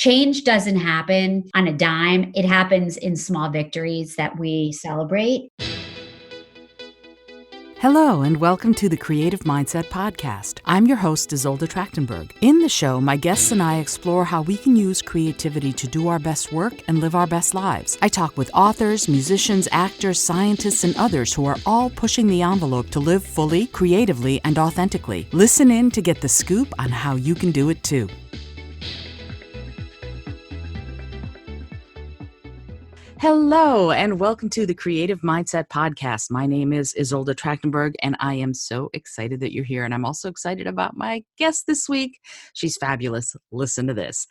change doesn't happen on a dime. It happens in small victories that we celebrate. Hello, and welcome to the Creative Mindset Podcast. I'm your host, Isolde Trachtenberg. In the show, my guests and I explore how we can use creativity to do our best work and live our best lives. I talk with authors, musicians, actors, scientists, and others who are all pushing the envelope to live fully, creatively, and authentically. Listen in to get the scoop on how you can do it too. Hello, and welcome to the Creative Mindset Podcast. My name is Isolde Trachtenberg, and I am so excited that you're here. And I'm also excited about my guest this week. She's fabulous. Listen to this.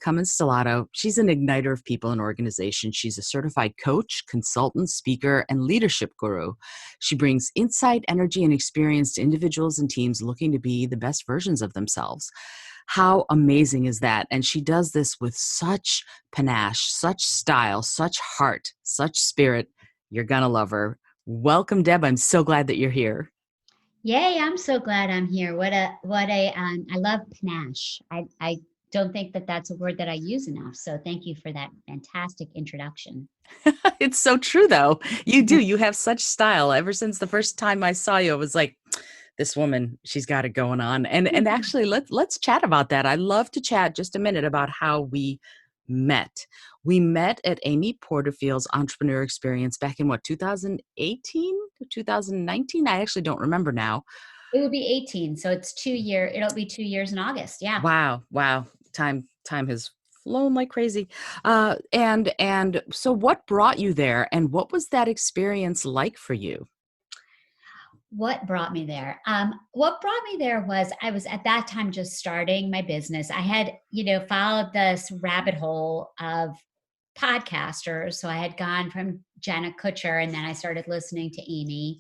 Cummins Stellato. She's an igniter of people and organizations. She's a certified coach, consultant, speaker, and leadership guru. She brings insight, energy, and experience to individuals and teams looking to be the best versions of themselves. How amazing is that? And she does this with such panache, such style, such heart, such spirit. You're going to love her. Welcome, Deb. I'm so glad that you're here. Yay, I'm so glad I'm here. I love panache. I don't think that that's a word that I use enough. So thank you for that fantastic introduction. It's so true, though. You do. You have such style. Ever since the first time I saw you, I was like, this woman, she's got it going on. And actually, let's chat about that. I'd love to chat just a minute about how we met. We met at Amy Porterfield's Entrepreneur Experience back in 2018, 2019? I actually don't remember now. It would be 18. So it'll be 2 years in August. Yeah. Wow. Time has flown like crazy. And so what brought you there, and what was that experience like for you? What brought me there? What brought me there was I was at that time just starting my business. I had, followed this rabbit hole of podcasters. So I had gone from Jenna Kutcher, and then I started listening to Amy.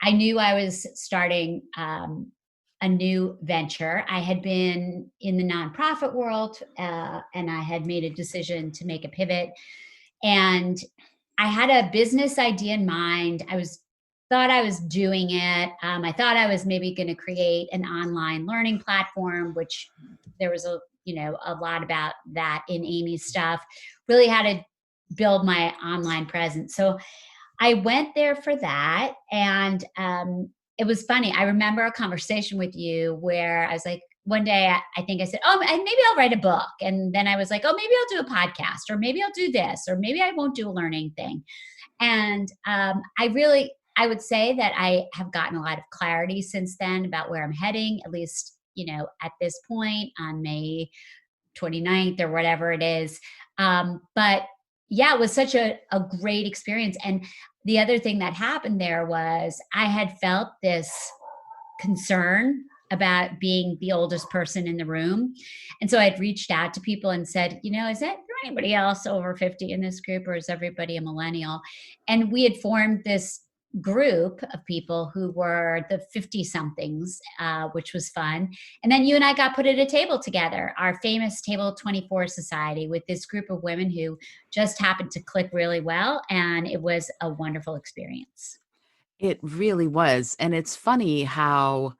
I knew I was starting a new venture. I had been in the nonprofit world, and I had made a decision to make a pivot. And I had a business idea in mind. Thought I was doing it. I thought I was maybe going to create an online learning platform, which there was a lot about that in Amy's stuff. Really had to build my online presence. So I went there for that. And it was funny. I remember a conversation with you where I was like, one day I think I said, maybe I'll write a book. And then I was like, maybe I'll do a podcast, or maybe I'll do this, or maybe I won't do a learning thing. And I would say that I have gotten a lot of clarity since then about where I'm heading, at least, at this point on May 29th or whatever it is. But yeah, it was such a great experience. And the other thing that happened there was I had felt this concern about being the oldest person in the room. And so I'd reached out to people and said, is there anybody else over 50 in this group, or is everybody a millennial? And we had formed this group of people who were the 50 somethings, which was fun. And then you and I got put at a table together, our famous Table 24 Society, with this group of women who just happened to click really well. And it was a wonderful experience. It really was. And it's funny how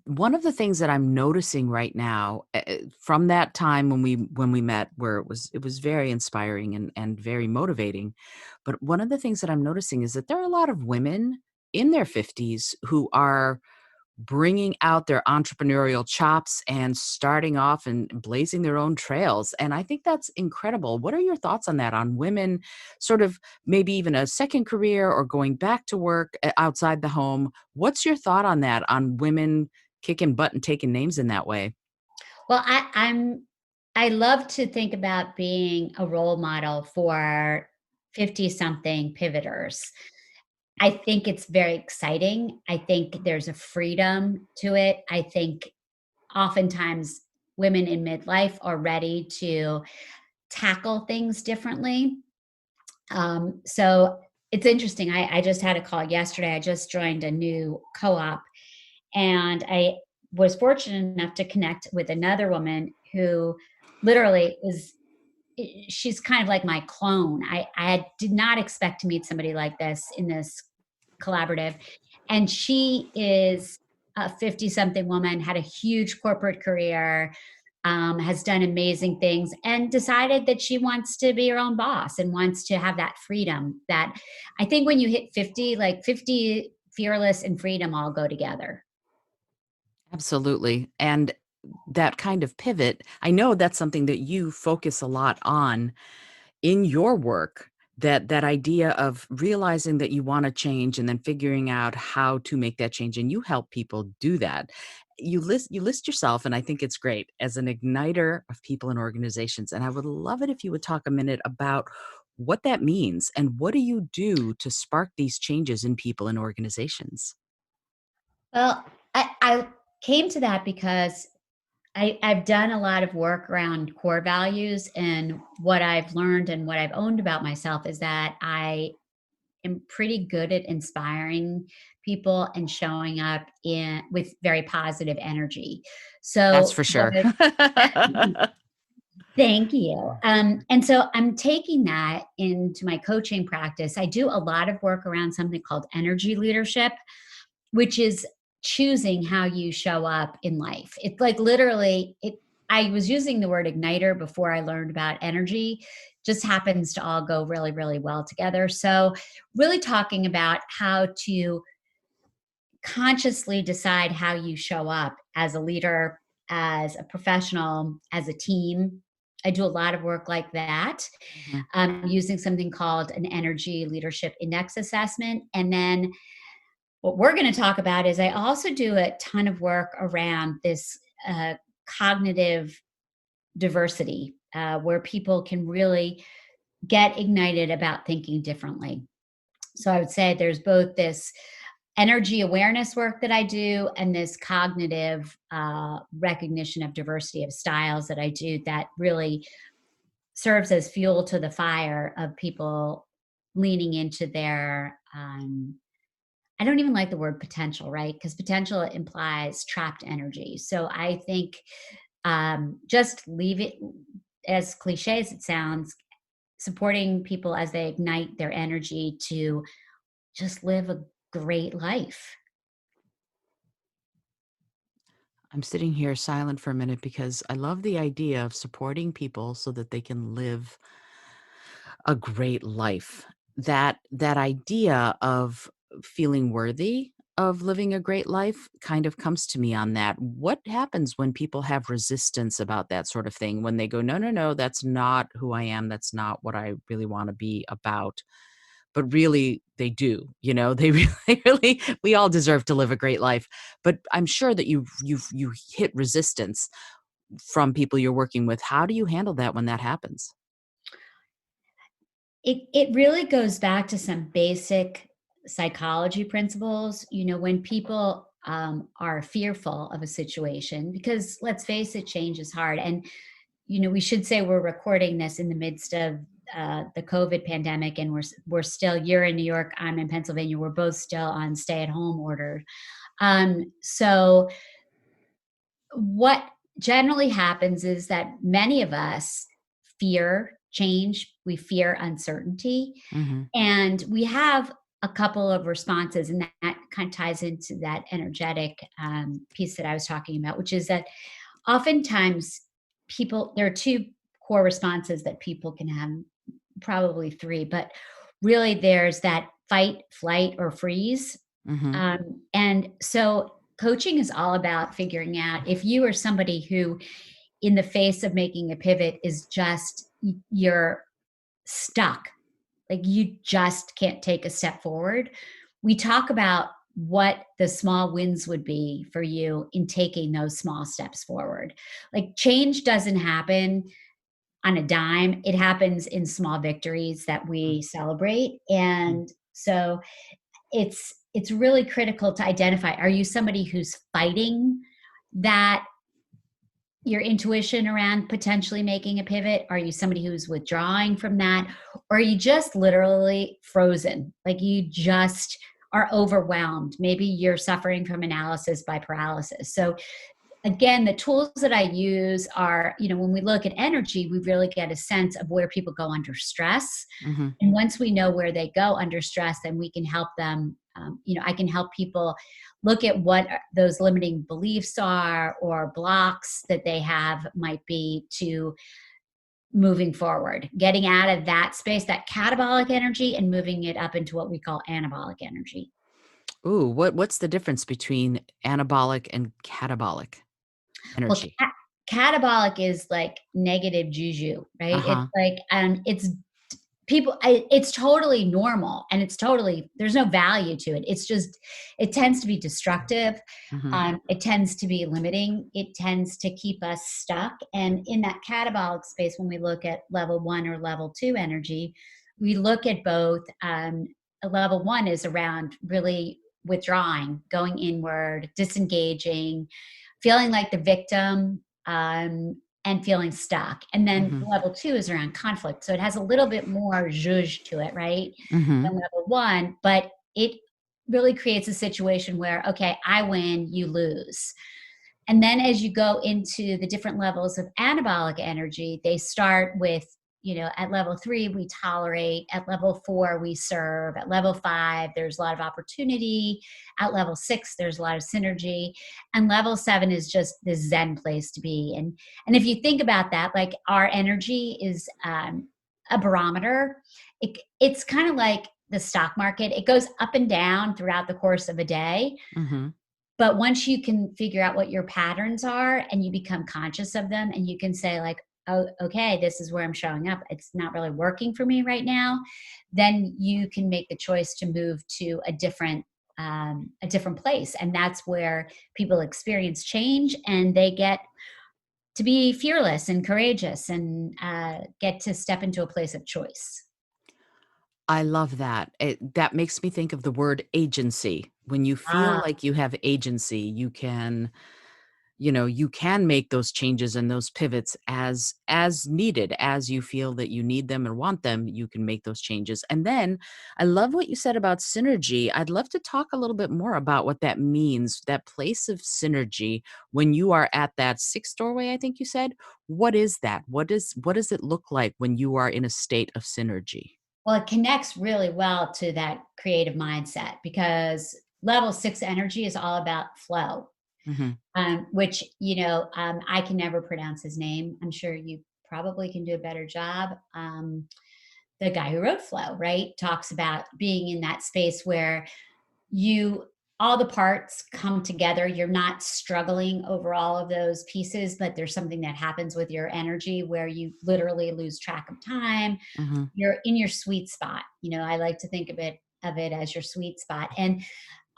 one of the things that I'm noticing right now from that time when we met, where it was very inspiring and very motivating. But one of the things that I'm noticing is that there are a lot of women in their 50s who are bringing out their entrepreneurial chops and starting off and blazing their own trails. And I think that's incredible. What are your thoughts on that, on women sort of maybe even a second career or going back to work outside the home? What's your thought on that, on women kicking butt and taking names in that way? Well, I love to think about being a role model for 50 something pivoters. I think it's very exciting. I think there's a freedom to it. I think oftentimes women in midlife are ready to tackle things differently. So it's interesting. I just had a call yesterday. I just joined a new co-op, and I was fortunate enough to connect with another woman who literally she's kind of like my clone. I did not expect to meet somebody like this in this collaborative. And she is a 50 something woman, had a huge corporate career, has done amazing things, and decided that she wants to be her own boss and wants to have that freedom. That I think when you hit 50, like 50, fearless and freedom all go together. Absolutely. And that kind of pivot, I know that's something that you focus a lot on in your work, that idea of realizing that you want to change and then figuring out how to make that change, and you help people do that. You list yourself, and I think it's great, as an igniter of people and organizations, and I would love it if you would talk a minute about what that means and what do you do to spark these changes in people and organizations? Well, I came to that because I've done a lot of work around core values, and what I've learned and what I've owned about myself is that I am pretty good at inspiring people and showing up in with very positive energy. That's So for what sure. thank you. And so I'm taking that into my coaching practice. I do a lot of work around something called energy leadership, which is choosing how you show up in life. It's like literally it I was using the word igniter before I learned about energy. Just happens to all go really, really well together. So really talking about how to consciously decide how you show up as a leader, as a professional, as a team. I do a lot of work like that, Mhm. using something called an energy leadership index assessment. And then what we're going to talk about is I also do a ton of work around this cognitive diversity, where people can really get ignited about thinking differently. So I would say there's both this energy awareness work that I do and this cognitive recognition of diversity of styles that I do that really serves as fuel to the fire of people leaning into their I don't even like the word potential, right? Because potential implies trapped energy. So I think just leave it, as cliche as it sounds, supporting people as they ignite their energy to just live a great life. I'm sitting here silent for a minute because I love the idea of supporting people so that they can live a great life. That idea of feeling worthy of living a great life kind of comes to me on that. What happens when people have resistance about that sort of thing? When they go, "No, no, no, that's not who I am. That's not what I really want to be about." But really they do, they really, they really, we all deserve to live a great life. But I'm sure that you hit resistance from people you're working with. How do you handle that when that happens? It really goes back to some basic psychology principles. When people are fearful of a situation, because let's face it, change is hard. And we should say we're recording this in the midst of the COVID pandemic, and we're still. You're in New York, I'm in Pennsylvania. We're both still on stay-at-home order. So what generally happens is that many of us fear change. We fear uncertainty, Mhm, and we have a couple of responses, and that kind of ties into that energetic piece that I was talking about, which is that oftentimes there are two core responses that people can have, probably three, but really there's that fight, flight, or freeze. mhm. And so coaching is all about figuring out if you are somebody who, in the face of making a pivot, is just you're stuck, like you just can't take a step forward. We talk about what the small wins would be for you in taking those small steps forward. Like change doesn't happen on a dime, it happens in small victories that we celebrate. Mm, And so it's really critical to identify, are you somebody who's fighting that your intuition around potentially making a pivot? Are you somebody who's withdrawing from that? Or are you just literally frozen? Like you just are overwhelmed. Maybe you're suffering from analysis by paralysis. So again, the tools that I use are, when we look at energy, we really get a sense of where people go under stress. mhm. And once we know where they go under stress, then we can help them. I can help people look at what those limiting beliefs are or blocks that they have might be to moving forward, getting out of that space, that catabolic energy, and moving it up into what we call anabolic energy. Ooh, what's the difference between anabolic and catabolic Well, energy? catabolic is like negative juju, right? It's Uh-huh. like, it's people, it's totally normal, and it's totally, there's no value to it. It's just, it tends to be destructive. Mhm. It tends to be limiting. It tends to keep us stuck. And in that catabolic space, when we look at level one or level two energy, we look at both. A level one is around really withdrawing, going inward, disengaging, feeling like the victim, and feeling stuck. And then Mhm. level two is around conflict. So it has a little bit more zhuzh to it, right? Mhm. Than level one, but it really creates a situation where, okay, I win, you lose. And then as you go into the different levels of anabolic energy, they start with, at level three, we tolerate. At level four, we serve. At level five, there's a lot of opportunity. At level six, there's a lot of synergy. And level seven is just the Zen place to be. And if you think about that, like our energy is a barometer. It's kind of like the stock market. It goes up and down throughout the course of a day, Mhm. but once you can figure out what your patterns are and you become conscious of them, and you can say, like, oh, okay, this is where I'm showing up. It's not really working for me right now. Then you can make the choice to move to a different place. And that's where people experience change, and they get to be fearless and courageous, and get to step into a place of choice. I love that. That makes me think of the word agency. When you feel Ah, like you have agency, you can make those changes and those pivots as needed. As you feel that you need them and want them, you can make those changes. And then I love what you said about synergy. I'd love to talk a little bit more about what that means, that place of synergy when you are at that sixth doorway, I think you said. What is that? What does it look like when you are in a state of synergy? well, it connects really well to that creative mindset, because level six energy is all about flow, Mhm. which, I can never pronounce his name. I'm sure you probably can do a better job. The guy who wrote Flow, right, talks about being in that space where you all the parts come together. You're not struggling over all of those pieces, but there's something that happens with your energy where you literally lose track of time. Mhm. You're in your sweet spot. I like to think of it as your sweet spot. And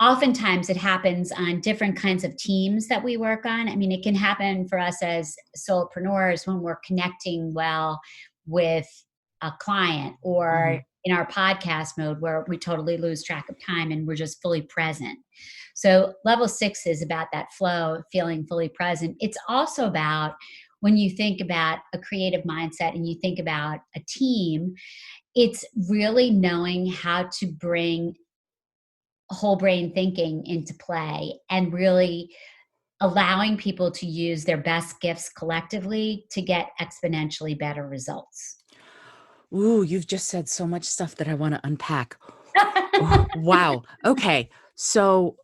oftentimes it happens on different kinds of teams that we work on. I mean, it can happen for us as solopreneurs when we're connecting well with a client, or Mhm. in our podcast mode where we totally lose track of time and we're just fully present. So, level six is about that flow, feeling fully present. It's also about when you think about a creative mindset and you think about a team, it's really knowing how to bring whole brain thinking into play, and really allowing people to use their best gifts collectively to get exponentially better results. Ooh, you've just said so much stuff that I wanna unpack. Wow. Okay. So,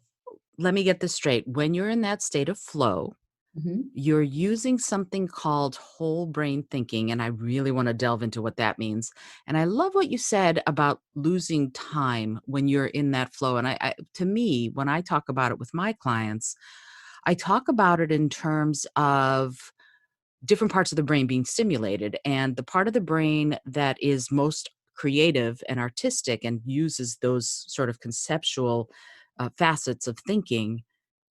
let me get this straight. When you're in that state of flow, Mhm. you're using something called whole brain thinking, and I really wanna delve into what that means. And I love what you said about losing time when you're in that flow, and I to me, when I talk about it with my clients, I talk about it in terms of different parts of the brain being stimulated. And the part of the brain that is most creative and artistic and uses those sort of conceptual facets of thinking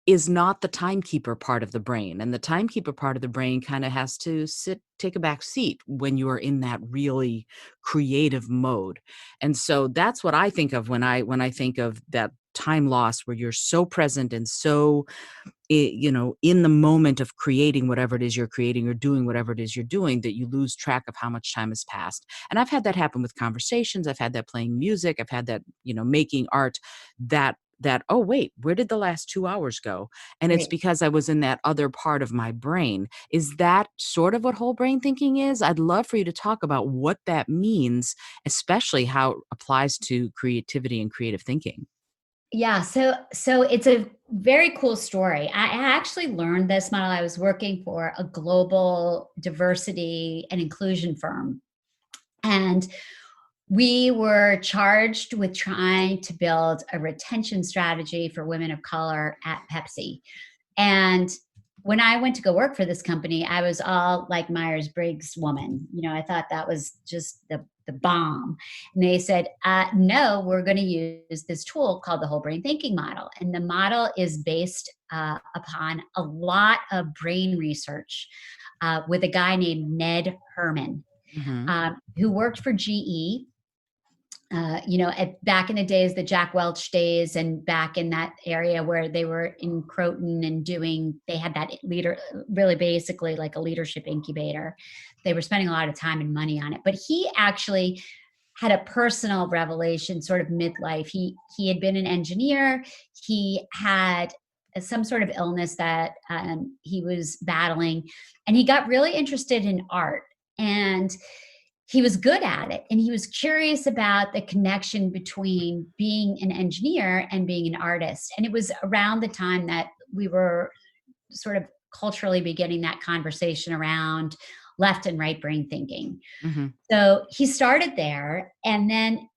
is not the timekeeper part of the brain. And the timekeeper part of the brain kind of has to take a back seat when you are in that really creative mode. And so that's what I think of when I think of that time loss where you're so present and so in the moment of creating whatever it is you're creating or doing whatever it is you're doing, that you lose track of how much time has passed. And I've had that happen with conversations. I've had that playing music. I've had that, making art, that, oh, wait, where did the last 2 hours go? And it's Right. because I was in that other part of my brain. Is that sort of what whole brain thinking is? I'd love for you to talk about what that means, especially how it applies to creativity and creative thinking. Yeah, so it's a very cool story. I actually learned this model. I was working for a global diversity and inclusion firm, and we were charged with trying to build a retention strategy for women of color at Pepsi. And when I went to go work for this company, I was all like Myers-Briggs woman. I thought that was just the bomb. And they said, no, we're going to use this tool called the whole brain thinking model. And the model is based upon a lot of brain research with a guy named Ned Herman, Hmm. who worked for GE, back in the days, the Jack Welch days, and back in that area where they were in Croton and they had that leader, really basically like a leadership incubator. They were spending a lot of time and money on it. But he actually had a personal revelation, sort of midlife. He had been an engineer. He had some sort of illness that he was battling, and he got really interested in art. And he was good at it, and he was curious about the connection between being an engineer and being an artist. And it was around the time that we were sort of culturally beginning that conversation around left and right brain thinking. Hmm. So he started there, and then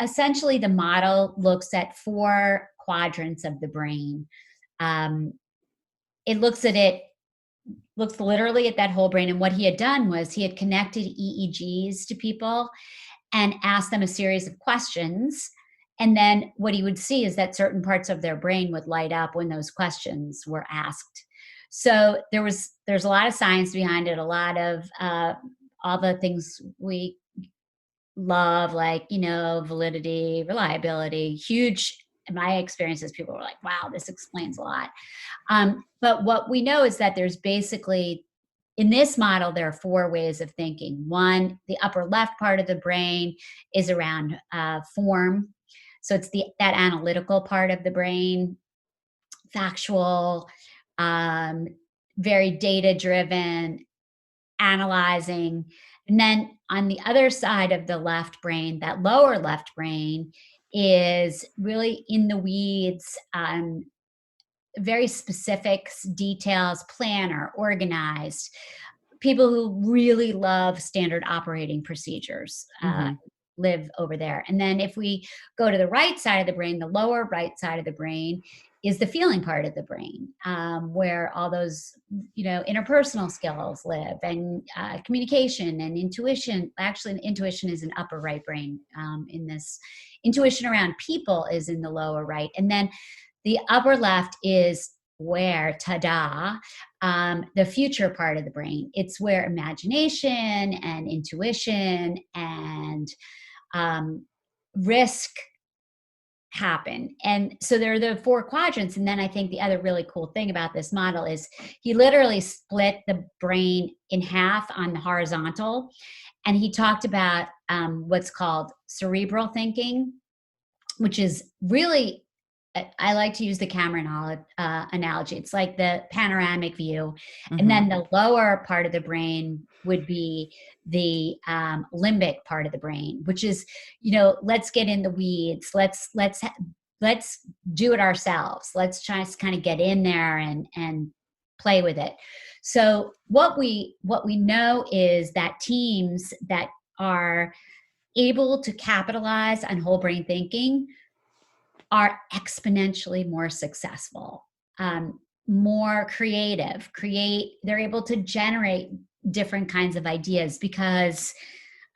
essentially the model looks at four quadrants of the brain. Um, it looks literally at that whole brain. And what he had done was he had connected EEGs to people and asked them a series of questions. And then what he would see is that certain parts of their brain would light up when those questions were asked. So there's a lot of science behind it, a lot of all the things we love, like, validity, reliability, huge. In my experiences, people were like, wow, this explains a lot. But what we know is that there's basically, in this model, there are four ways of thinking. One, the upper left part of the brain is around form. So it's that analytical part of the brain, factual, um, very data driven, analyzing. And then on the other side of the left brain, that lower left brain is really in the weeds, very specific details, planner, organized. People who really love standard operating procedures Hmm. live over there. And then if we go to the right side of the brain, the lower right side of the brain is the feeling part of the brain, where all those interpersonal skills live, and communication and intuition. Actually, intuition is an upper right brain. In this, intuition around people is in the lower right, and then the upper left is where, ta-da, the future part of the brain. It's where imagination and intuition and risk happen. And so there are the four quadrants. And then I think the other really cool thing about this model is he literally split the brain in half on the horizontal. And he talked about what's called cerebral thinking, which is really, I like to use the camera analogy. It's like the panoramic view. And Hmm. then the lower part of the brain would be the limbic part of the brain, which is, let's get in the weeds. Let's do it ourselves. Let's try to kind of get in there and play with it. So what we know is that teams that are able to capitalize on whole brain thinking are exponentially more successful, more creative, they're able to generate different kinds of ideas because,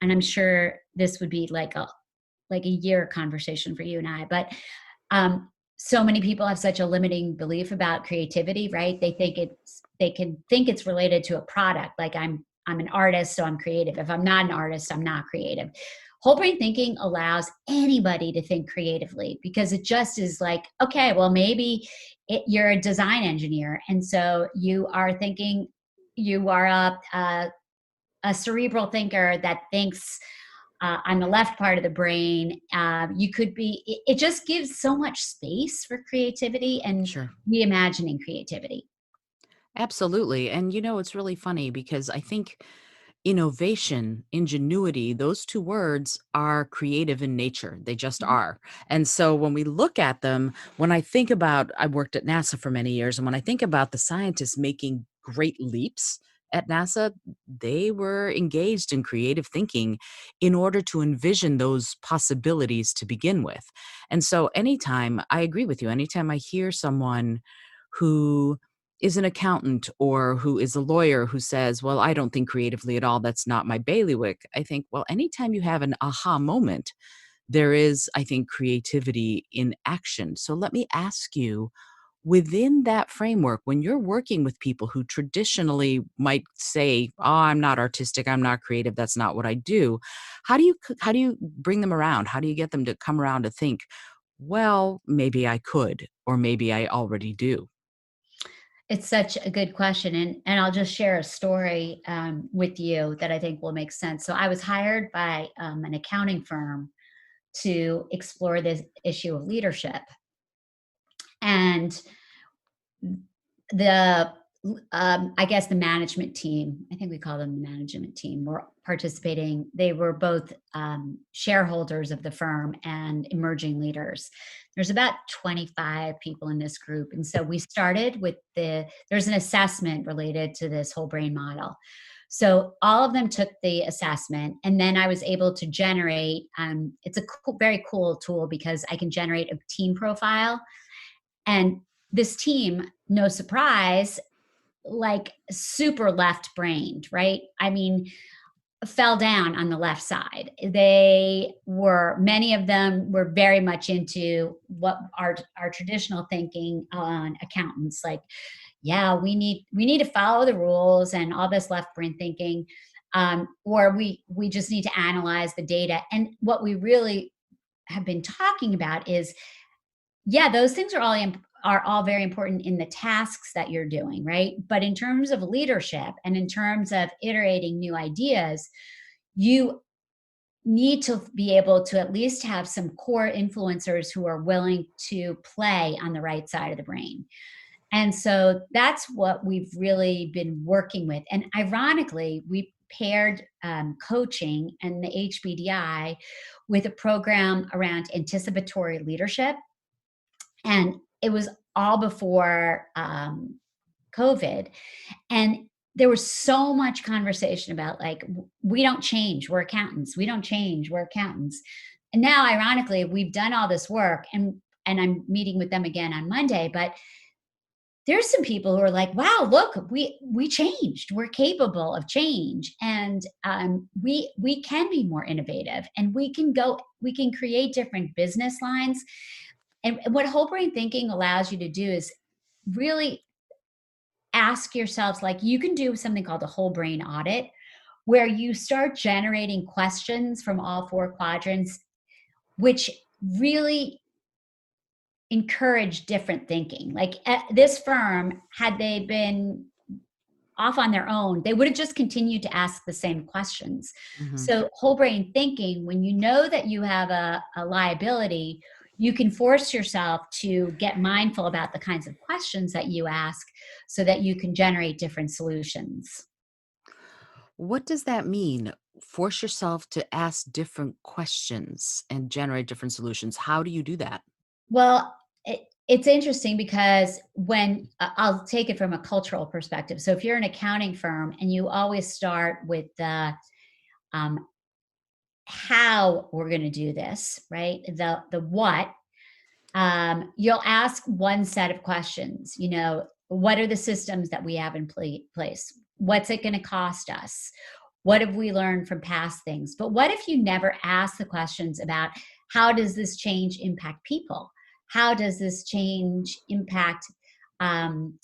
and I'm sure this would be like a year conversation for you and I, but so many people have such a limiting belief about creativity, right? They can think it's related to a product. Like I'm an artist, so I'm creative. If I'm not an artist, I'm not creative. Whole brain thinking allows anybody to think creatively because it just is like, okay, well, maybe you're a design engineer. And so you are thinking, you are a cerebral thinker that thinks on the left part of the brain. You could be, it just gives so much space for creativity and Sure. reimagining creativity. Absolutely. And it's really funny because I think innovation, ingenuity, those two words are creative in nature. They just are. And so when we look at them, when I think about, I worked at NASA for many years, and when I think about the scientists making great leaps at NASA, they were engaged in creative thinking in order to envision those possibilities to begin with. And so anytime, I agree with you, anytime I hear someone who is an accountant or who is a lawyer who says, well, I don't think creatively at all, that's not my bailiwick, I think, well, anytime you have an aha moment, there is, I think, creativity in action. So let me ask you, within that framework, when you're working with people who traditionally might say, oh, I'm not artistic, I'm not creative, that's not what I do, how do you bring them around? How do you get them to come around to think, well, maybe I could, or maybe I already do? It's such a good question, and I'll just share a story with you that I think will make sense. So I was hired by an accounting firm to explore this issue of leadership, and the I guess the management team, I think we call them the management team, were participating. They were both shareholders of the firm and emerging leaders. There's about 25 people in this group. And so we started with there's an assessment related to this whole brain model. So all of them took the assessment, and then I was able to generate. It's a very cool tool because I can generate a team profile, and this team, no surprise, like super left brained, right? I mean, fell down on the left side. Many of them were very much into what our traditional thinking on accountants, like, yeah, we need to follow the rules and all this left brain thinking, or we just need to analyze the data. And what we really have been talking about is, yeah, those things are all very important in the tasks that you're doing, right? But in terms of leadership and in terms of iterating new ideas, you need to be able to at least have some core influencers who are willing to play on the right side of the brain. And so that's what we've really been working with. And ironically, we paired coaching and the HBDI with a program around anticipatory leadership, and it was all before COVID. And there was so much conversation about, like, we don't change, we're accountants. We don't change, we're accountants. And now, ironically, we've done all this work, and I'm meeting with them again on Monday. But there's some people who are like, wow, look, we changed, we're capable of change, and we can be more innovative, and we can create different business lines. And what whole brain thinking allows you to do is really ask yourselves, like, you can do something called a whole brain audit, where you start generating questions from all four quadrants, which really encourage different thinking. Like, at this firm, had they been off on their own, they would have just continued to ask the same questions. Mhm. So, whole brain thinking, when you know that you have a liability, you can force yourself to get mindful about the kinds of questions that you ask so that you can generate different solutions. What does that mean? Force yourself to ask different questions and generate different solutions. How do you do that? Well, it's interesting because I'll take it from a cultural perspective. So, if you're an accounting firm and you always start with the um, how we're going to do this, right? The what, you'll ask one set of questions. What are the systems that we have in place? What's it going to cost us? What have we learned from past things? But what if you never ask the questions about, how does this change impact people? How does this change impact um,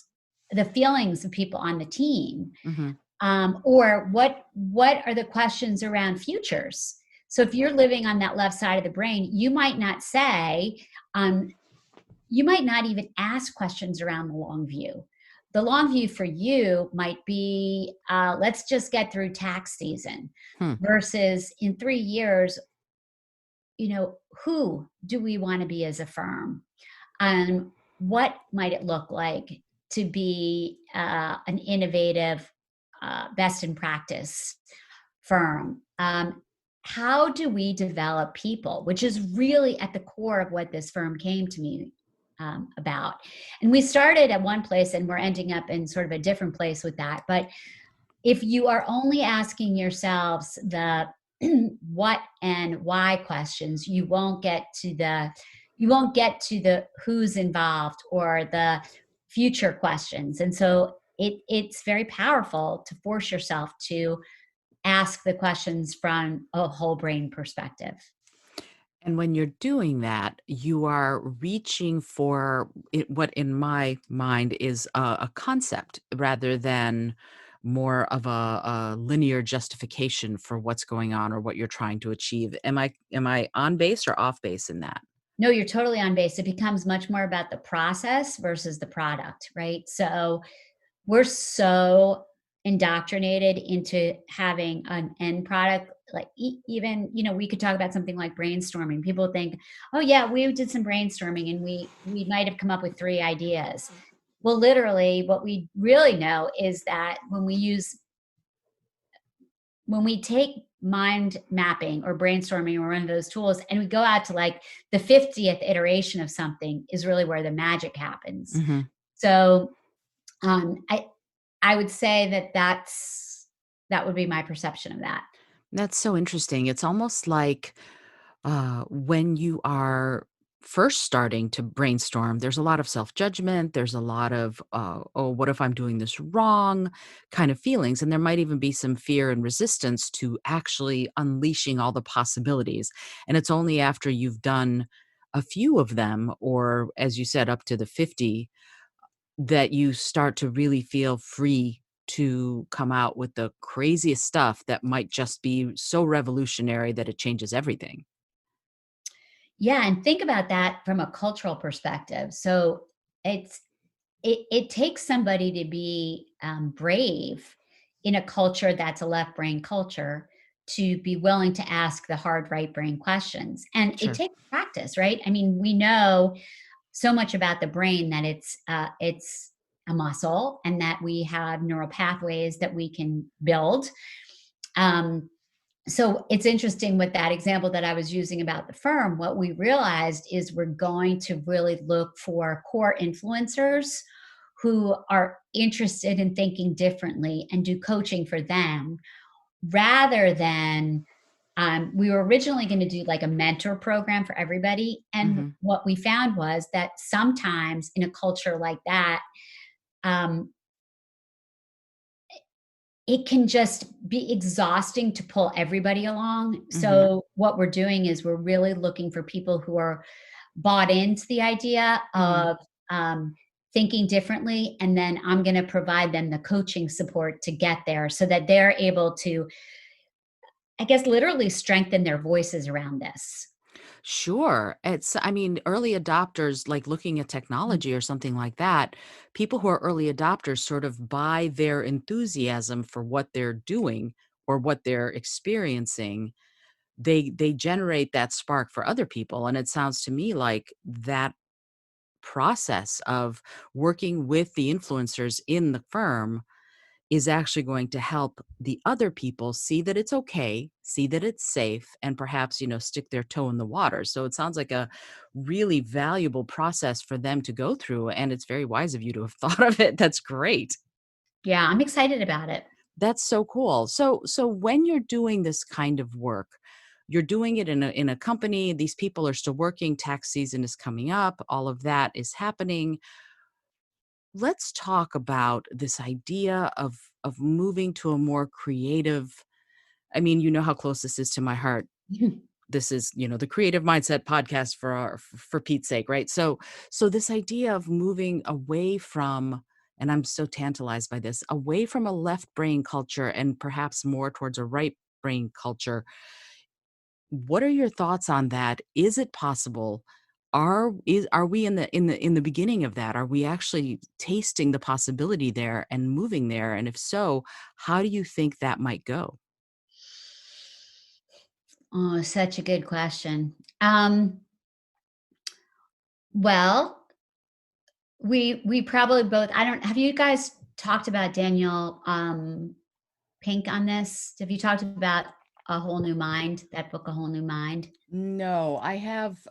the feelings of people on the team? Mhm. Or what are the questions around futures? So if you're living on that left side of the brain, um, you might not even ask questions around the long view. The long view for you might be, let's just get through tax season, Hmm. versus in 3 years, who do we want to be as a firm? What might it look like to be an innovative, best in practice? firm, how do we develop people, which is really at the core of what this firm came to me about. And we started at one place and we're ending up in sort of a different place with that. But if you are only asking yourselves the what and why questions, you won't get to the who's involved or the future questions. And so it's very powerful to force yourself to ask the questions from a whole brain perspective. And when you're doing that, you are reaching for what in my mind is a concept rather than more of a linear justification for what's going on or what you're trying to achieve. Am I on base or off base in that? No, you're totally on base. It becomes much more about the process versus the product, right? So we're so indoctrinated into having an end product. Like even, we could talk about something like brainstorming. People think, oh yeah, we did some brainstorming and we might have come up with 3 ideas. Well, literally what we really know is that when we take mind mapping or brainstorming or one of those tools and we go out to like the 50th iteration of something is really where the magic happens. Mhm. So um, I I would say that that would be my perception of that. That's so interesting. It's almost like when you are first starting to brainstorm, there's a lot of self judgment. There's a lot of, oh, what if I'm doing this wrong kind of feelings. And there might even be some fear and resistance to actually unleashing all the possibilities. And it's only after you've done a few of them, or as you said, up to the 50, that you start to really feel free to come out with the craziest stuff that might just be so revolutionary that it changes everything. Yeah, and think about that from a cultural perspective. So it's it takes somebody to be brave in a culture that's a left brain culture to be willing to ask the hard right brain questions, and it Sure. takes practice, right? I mean, we know so much about the brain that it's a muscle and that we have neural pathways that we can build. Um, so it's interesting with that example that I was using about the firm. What we realized is we're going to really look for core influencers who are interested in thinking differently and do coaching for them rather than we were originally going to do like a mentor program for everybody. And Mhm. what we found was that sometimes in a culture like that, um, it can just be exhausting to pull everybody along. Mhm. So what we're doing is we're really looking for people who are bought into the idea Mhm. of um, thinking differently, and then I'm going to provide them the coaching support to get there, so that they're able to, I guess, literally strengthen their voices around this. Sure. I mean, early adopters, like looking at technology or something like that, people who are early adopters sort of buy their enthusiasm for what they're doing or what they're experiencing. They generate that spark for other people. And it sounds to me like that process of working with the influencers in the firm is actually going to help the other people see that it's okay, see that it's safe, and perhaps, stick their toe in the water. So it sounds like a really valuable process for them to go through. And it's very wise of you to have thought of it. That's great. Yeah, I'm excited about it. That's so cool. So when you're doing this kind of work, you're doing it in a company, these people are still working, tax season is coming up, all of that is happening. Let's talk about this idea of moving to a more creative. I mean, you know how close this is to my heart. This is, the Creative Mindset podcast for Pete's sake, right? So this idea of moving away from, and I'm so tantalized by this, away from a left brain culture and perhaps more towards a right brain culture. What are your thoughts on that? Is it possible? Are we in the beginning of that? Are we actually tasting the possibility there and moving there? And if so, how do you think that might go? Oh, such a good question. Well, we probably both, I don't, have you guys talked about Daniel, Pink on this? Have you talked about A Whole New Mind, that book, A Whole New Mind? No, I have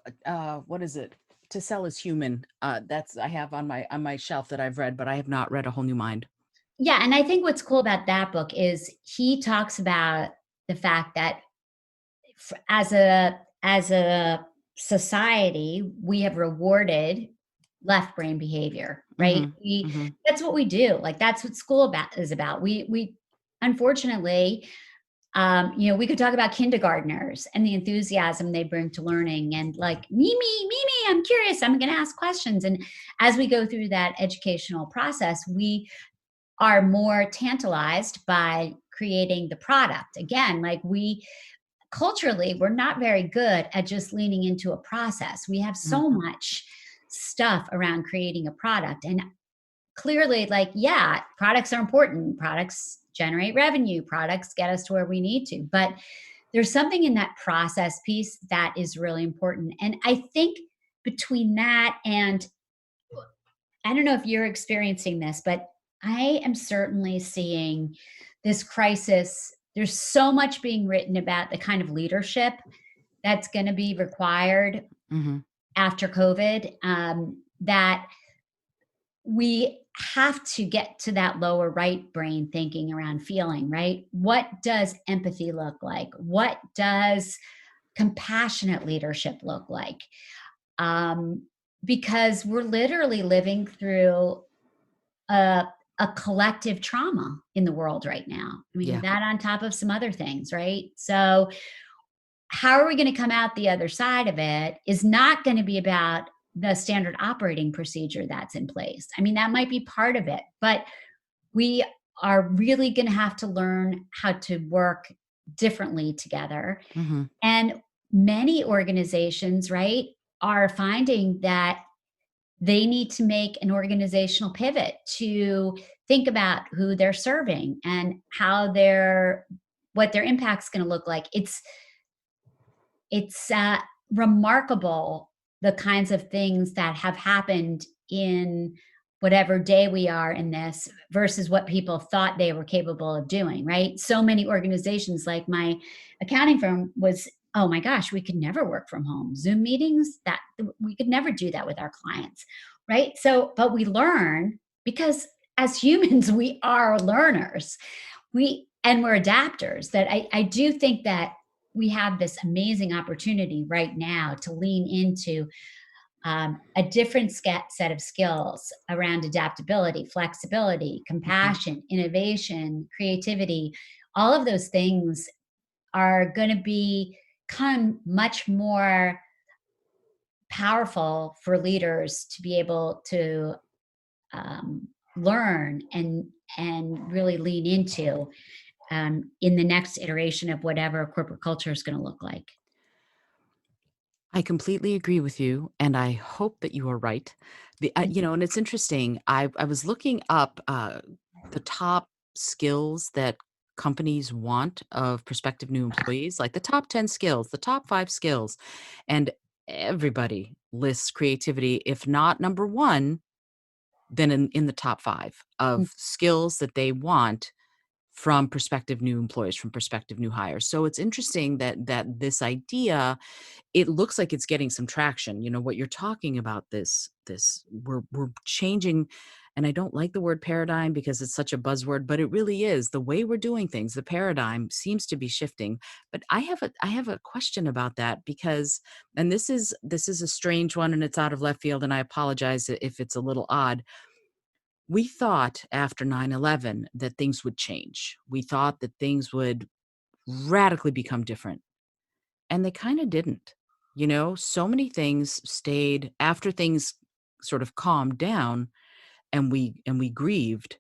what is it? To Sell is Human. That's I have on my shelf that I've read, but I have not read A Whole New Mind. Yeah, and I think what's cool about that book is he talks about the fact that as a society, we have rewarded left brain behavior, right? Mhm. We Mhm. That's what we do. Like that's what school about is about. We unfortunately, we could talk about kindergartners and the enthusiasm they bring to learning, and like Mimi, I'm curious. I'm going to ask questions, and as we go through that educational process, we are more tantalized by creating the product. Again, like we culturally, we're not very good at just leaning into a process. We have so Mhm. much stuff around creating a product. And clearly, like, yeah, products are important. Products generate revenue, products get us to where we need to. But there's something in that process piece that is really important. And I think between that and I don't know if you're experiencing this, but I am certainly seeing this crisis. There's so much being written about the kind of leadership that's going to be required Mhm. after COVID, that we have to get to that lower right brain thinking around feeling, right? What does empathy look like? What does compassionate leadership look like? Um, because we're literally living through a a collective trauma in the world right now. I mean, Yeah. that on top of some other things, right? So, how are we going to come out the other side of it is not going to be about the standard operating procedure that's in place. I mean, that might be part of it, but we are really going to have to learn how to work differently together. Mhm. And many organizations, right, are finding that they need to make an organizational pivot to think about who they're serving and how their what their impact's going to look like. It's remarkable the kinds of things that have happened in whatever day we are in this versus what people thought they were capable of doing, right? So many organizations, like my accounting firm was, oh my gosh, we could never work from home. Zoom meetings, that we could never do that with our clients, right? So, but we learn because as humans, we are learners. We're adapters. That I do think that we have this amazing opportunity right now to lean into a different set of skills around adaptability, flexibility, Mhm. compassion, innovation, creativity. All of those things are going to become much more powerful for leaders to be able to um, learn and really lean into in the next iteration of whatever corporate culture is going to look like. I completely agree with you, and I hope that you are right. And it's interesting. I was looking up the top skills that companies want of prospective new employees, like the top 10 skills, the top 5 skills, and everybody lists creativity, if not number one, then in the top 5 Mm, of skills that they want from prospective new employees, from prospective new hires. So it's interesting that this idea, it looks like it's getting some traction. You know what you're talking about, this we're changing, and I don't like the word paradigm because it's such a buzzword, but it really is the way we're doing things. The paradigm seems to be shifting. But I have a question about that because, and this is a strange one and it's out of left field, and I apologize if it's a little odd. We thought after 9/11 that things would change. We thought that things would radically become different, and they kinda didn't. So many things stayed after things sort of calmed down and we grieved.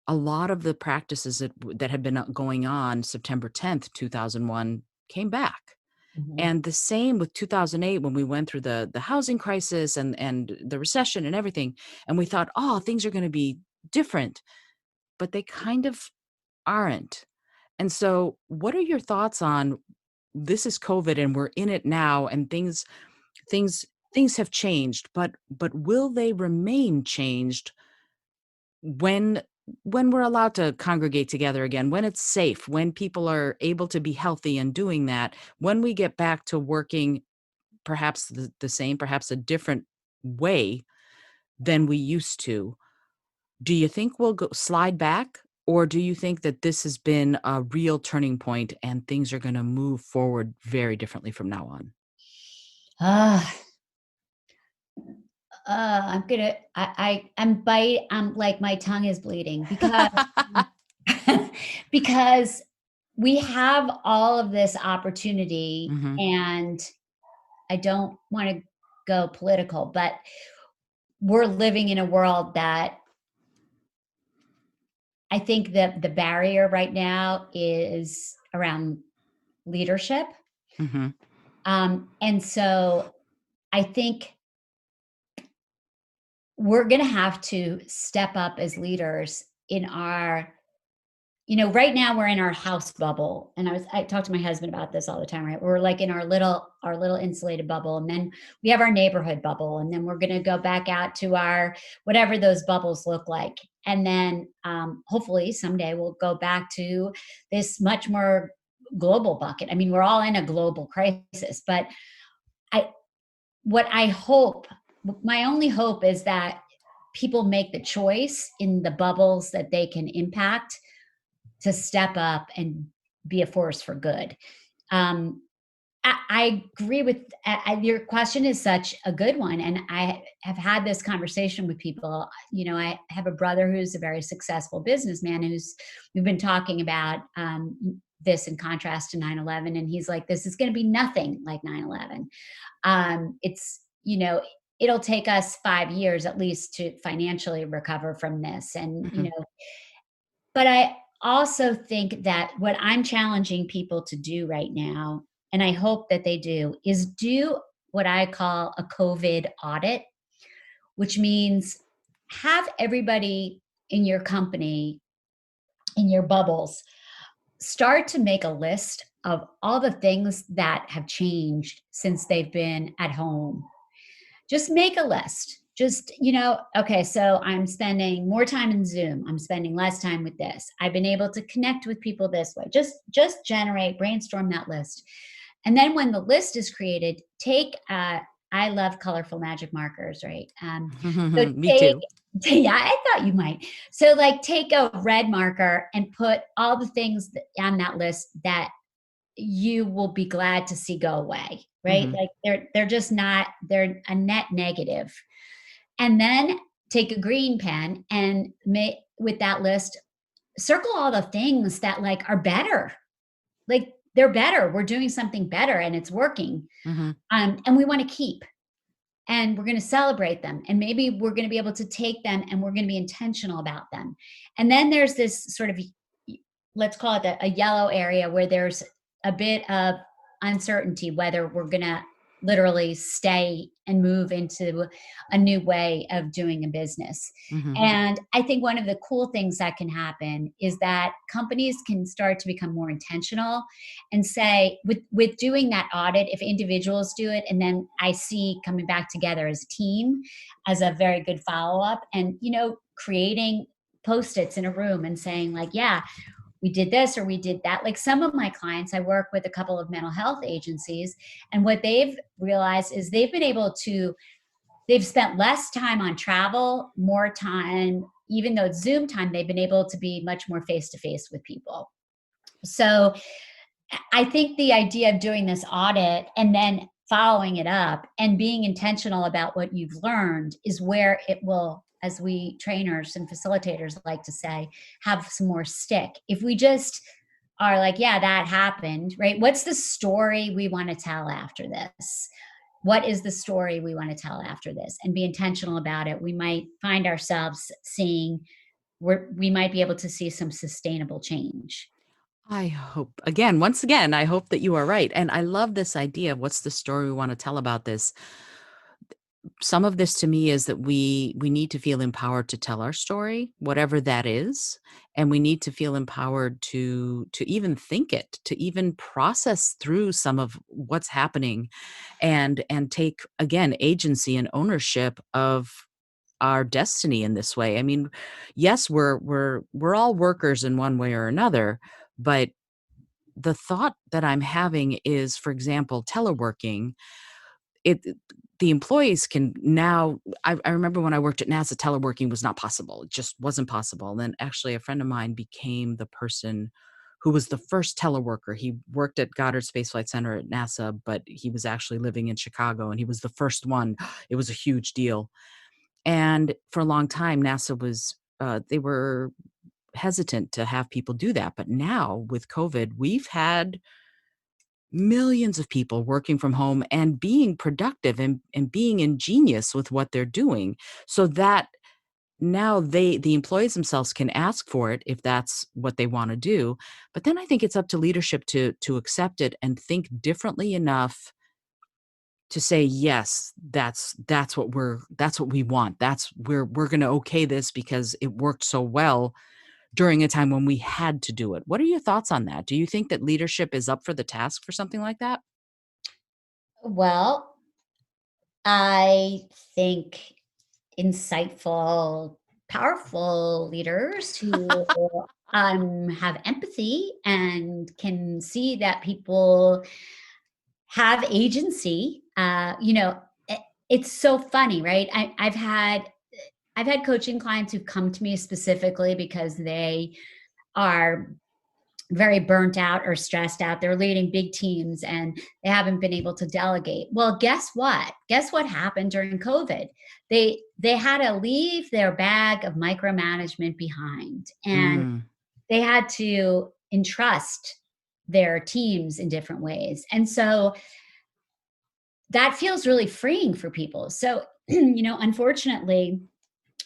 A lot of the practices that had been, going on September 10th, 2001 came back. mhm, And the same with 2008 when we went through the housing crisis and the recession and everything, and we thought, "Oh, things are gonna be different," but they kind of aren't. And so, what are your thoughts on this is COVID and we're in it now and things things have changed, but will they remain changed when when we're allowed to congregate together again, when it's safe, when people are able to be healthy and doing that, when we get back to working perhaps the same, perhaps a different way than we used to, do you think we'll slide back? Or do you think that this has been a real turning point and things are going to move forward very differently from now on? Ah, I'm gonna I'm bite I'm like my tongue is bleeding because because we have all of this opportunity, Hmm. and I don't wanna go political, but we're living in a world that I think that the barrier right now is around leadership. Hmm. And so I think we're gonna have to step up as leaders in our right now we're in our house bubble, and I talk to my husband about this all the time, right? We're like in our little insulated bubble, and then we have our neighborhood bubble, and then we're going to go back out to our whatever those bubbles look like, and then hopefully someday we'll go back to this much more global bucket. I mean, we're all in a global crisis, but I what I hope, my only hope is that people make the choice in the bubbles that they can impact to step up and be a force for good. Um, I agree with your question is such a good one, and I have had this conversation with people. I have a brother who's a very successful businessman who's we've been talking about this in contrast to 9/11, and he's like, "This is going to be nothing like 9/11. It's it'll take us 5 years at least to financially recover from this, and Hmm. but I also think that what I'm challenging people to do right now, and I hope that they do, is do what I call a COVID audit, which means have everybody in your company, in your bubbles, start to make a list of all the things that have changed since they've been at home. Just make a list. Just, okay, so I'm spending more time in Zoom. I'm spending less time with this. I've been able to connect with people this way. Just generate, brainstorm that list. And then when the list is created, take I love colorful magic markers, right? So Me take too. yeah, I thought you might. So like take a red marker and put all the things on that list that you will be glad to see go away, right? Hmm. Like they're just not they're a net negative. And then take a green pen and make with that list circle all the things that like are better. Like they're better. We're doing something better and it's working. Hmm. And we want to keep and we're going to celebrate them. And maybe we're going to be able to take them and we're going to be intentional about them. And then there's this sort of, let's call it a yellow area where there's a bit of uncertainty whether we're going to literally stay and move into a new way of doing a business. Hmm. And I think one of the cool things that can happen is that companies can start to become more intentional and say with doing that audit, if individuals do it and then I see coming back together as a team as a very good follow-up, and creating post-its in a room and saying like, yeah, we did this or we did that. Like some of my clients, I work with a couple of mental health agencies, and what they've realized is they've spent less time on travel, more time, even though it's Zoom time, they've been able to be much more face to face with people. So I think the idea of doing this audit and then following it up and being intentional about what you've learned is where it will, as we trainers and facilitators like to say, have some more stick. If we just are like, yeah, that happened, right? What's the story we want to tell after this? What is the story we want to tell after this? And be intentional about it. We might find ourselves seeing, we might be able to see some sustainable change. I hope, again, once again, I hope that you are right. And I love this idea of what's the story we want to tell about this. Some of this to me is that we need to feel empowered to tell our story, whatever that is, and we need to feel empowered to even think it, to even process through some of what's happening and take again agency and ownership of our destiny in this way. I mean, yes, we're all workers in one way or another, but the thought that I'm having is, for example, teleworking. It the employees can now. I remember when I worked at NASA, teleworking was not possible. It just wasn't possible. And then actually, a friend of mine became the person who was the first teleworker. He worked at Goddard Space Flight Center at NASA, but he was actually living in Chicago, and he was the first one. It was a huge deal. And for a long time, NASA was they were hesitant to have people do that. But now with COVID, we've had millions of people working from home and being productive and being ingenious with what they're doing, so that now the employees themselves can ask for it if that's what they want to do. But then I think it's up to leadership to accept it and think differently enough to say, yes, that's what we want. We're going to okay this because it worked so well during a time when we had to do it. What are your thoughts on that? Do you think that leadership is up for the task for something like that? Well, I think insightful, powerful leaders who have empathy and can see that people have agency. It's so funny, right? I've had coaching clients who come to me specifically because they are very burnt out or stressed out. They're leading big teams and they haven't been able to delegate. Well, guess what? Guess what happened during COVID? They had to leave their bag of micromanagement behind, and Mm, they had to entrust their teams in different ways. And so that feels really freeing for people. So, unfortunately,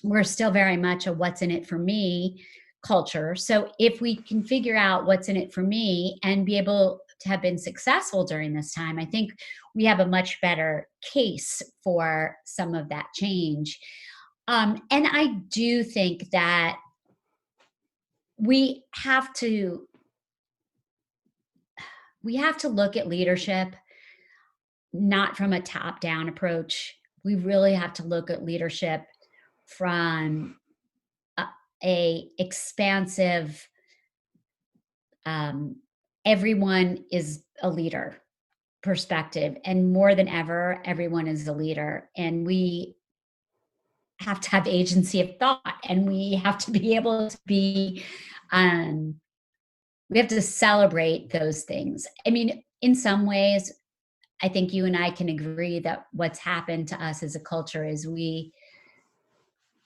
we're still very much a what's in it for me culture. So if we can figure out what's in it for me and be able to have been successful during this time, I think we have a much better case for some of that change. And I do think that we have to we have to look at leadership not from a top down approach. We really have to look at leadership from a, a expansive, um, everyone is a leader perspective. And more than ever, everyone is a leader. And we have to have agency of thought, and we have to be able to be, um, we have to celebrate those things. I mean, in some ways, I think you and I can agree that what's happened to us as a culture is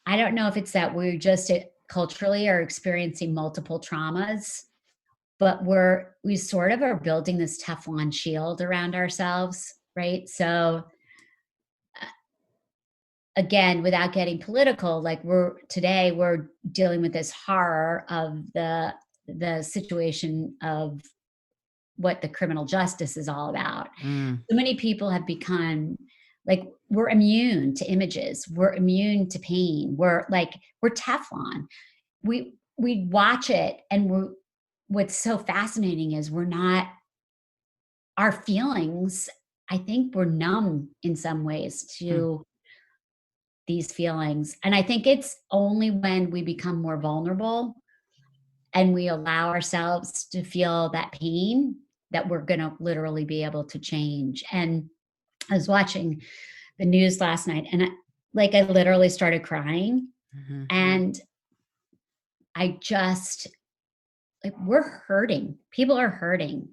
I don't know if it's that we're just culturally are experiencing multiple traumas, but we sort of are building this Teflon shield around ourselves, right? So again, without getting political, like we're dealing with this horror of the situation of what the criminal justice is all about. mm, So many people have become like we're immune to images, we're immune to pain, we're Teflon. We watch it, and what's so fascinating is we're not our feelings. I think we're numb in some ways hmm, to these feelings. And I think it's only when we become more vulnerable and we allow ourselves to feel that pain that we're going to literally be able to change. And I was watching the news last night, and I literally started crying. mhm. And I just, like, we're hurting. People are hurting.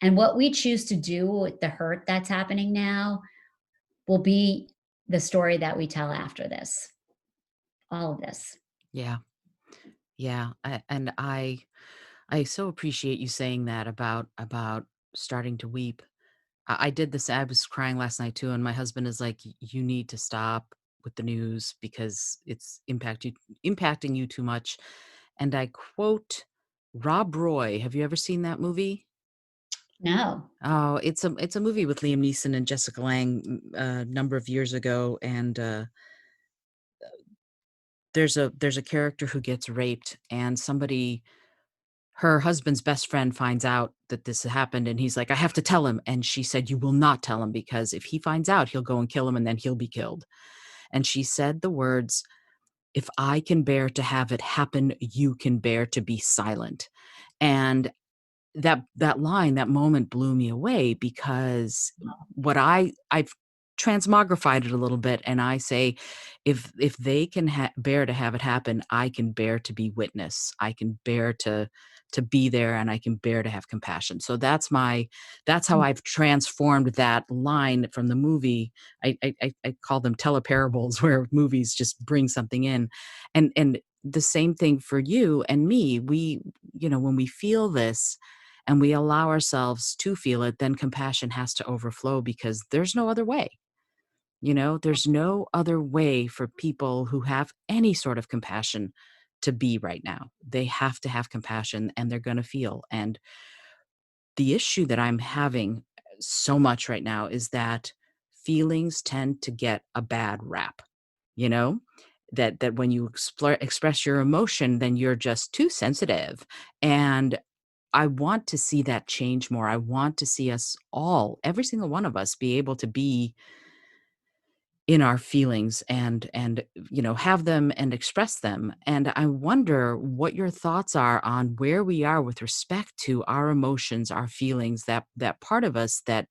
And what we choose to do with the hurt that's happening now will be the story that we tell after this, all of this. Yeah, yeah, and I so appreciate you saying that about starting to weep. I did this. I was crying last night too, and my husband is like, You need to stop with the news because it's impacting you too much." And I quote Rob Roy. Have you ever seen that movie? No. Oh, it's a movie with Liam Neeson and Jessica Lange a number of years ago, and there's a character who gets raped, and somebody her husband's best friend finds out that this happened, and he's like, "I have to tell him." And she said, "You will not tell him because if he finds out, he'll go and kill him, and then he'll be killed." and she said the words, "If I can bear to have it happen, you can bear to be silent." And that line, that moment blew me away because what I've transmogrified it a little bit, and I say, if they can bear to have it happen, I can bear to be witness. I can bear to be there, and I can bear to have compassion. So that's how I've transformed that line from the movie. I call them teleparables where movies just bring something in. And the same thing for you and me. We, when we feel this and we allow ourselves to feel it, then compassion has to overflow because there's no other way. There's no other way for people who have any sort of compassion to be right now. They have to have compassion and they're going to feel. And the issue that I'm having so much right now is that feelings tend to get a bad rap, you know? That when you express your emotion, then you're just too sensitive. And I want to see that change more. I want to see us all, every single one of us, be able to be in our feelings and have them and express them. And I wonder what your thoughts are on where we are with respect to our emotions, our feelings, that part of us that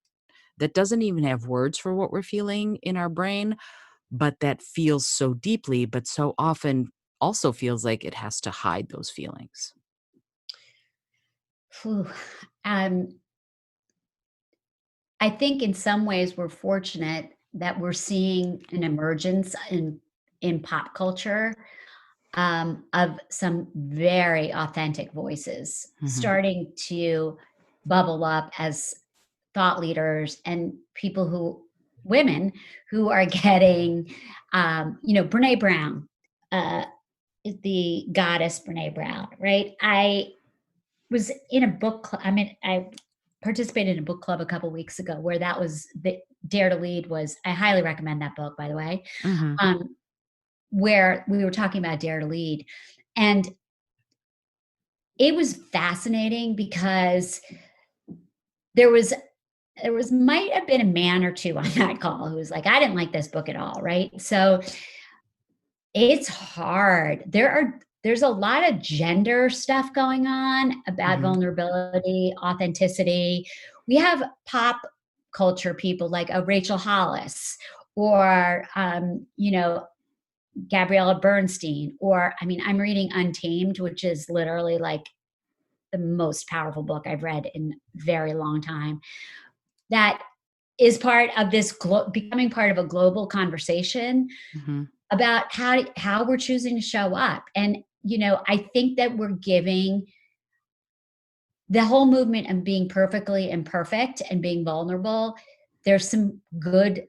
doesn't even have words for what we're feeling in our brain, but that feels so deeply, but so often also feels like it has to hide those feelings. Phew. Um, I think in some ways we're fortunate that we're seeing an emergence in pop culture, of some very authentic voices Mhm. starting to bubble up as thought leaders and people who women who are getting, Brene Brown, uh, is the goddess Brene Brown, right? I was in a book club. I participated in a book club a couple weeks ago where that was the Dare to Lead was. I highly recommend that book, by the way. Mhm. Um, where we were talking about Dare to Lead, and it was fascinating because there was might have been a man or two on that call who was like, I didn't like this book at all, right? So it's hard. There's a lot of gender stuff going on about Mhm. vulnerability, authenticity. We have pop culture people like a Rachel Hollis or Gabriella Bernstein, or I mean, I'm reading Untamed, which is literally like the most powerful book I've read in a very long time. That is part of this becoming part of a global conversation Mhm. about how we're choosing to show up. And I think that we're giving the whole movement of being perfectly imperfect and being vulnerable. There's some good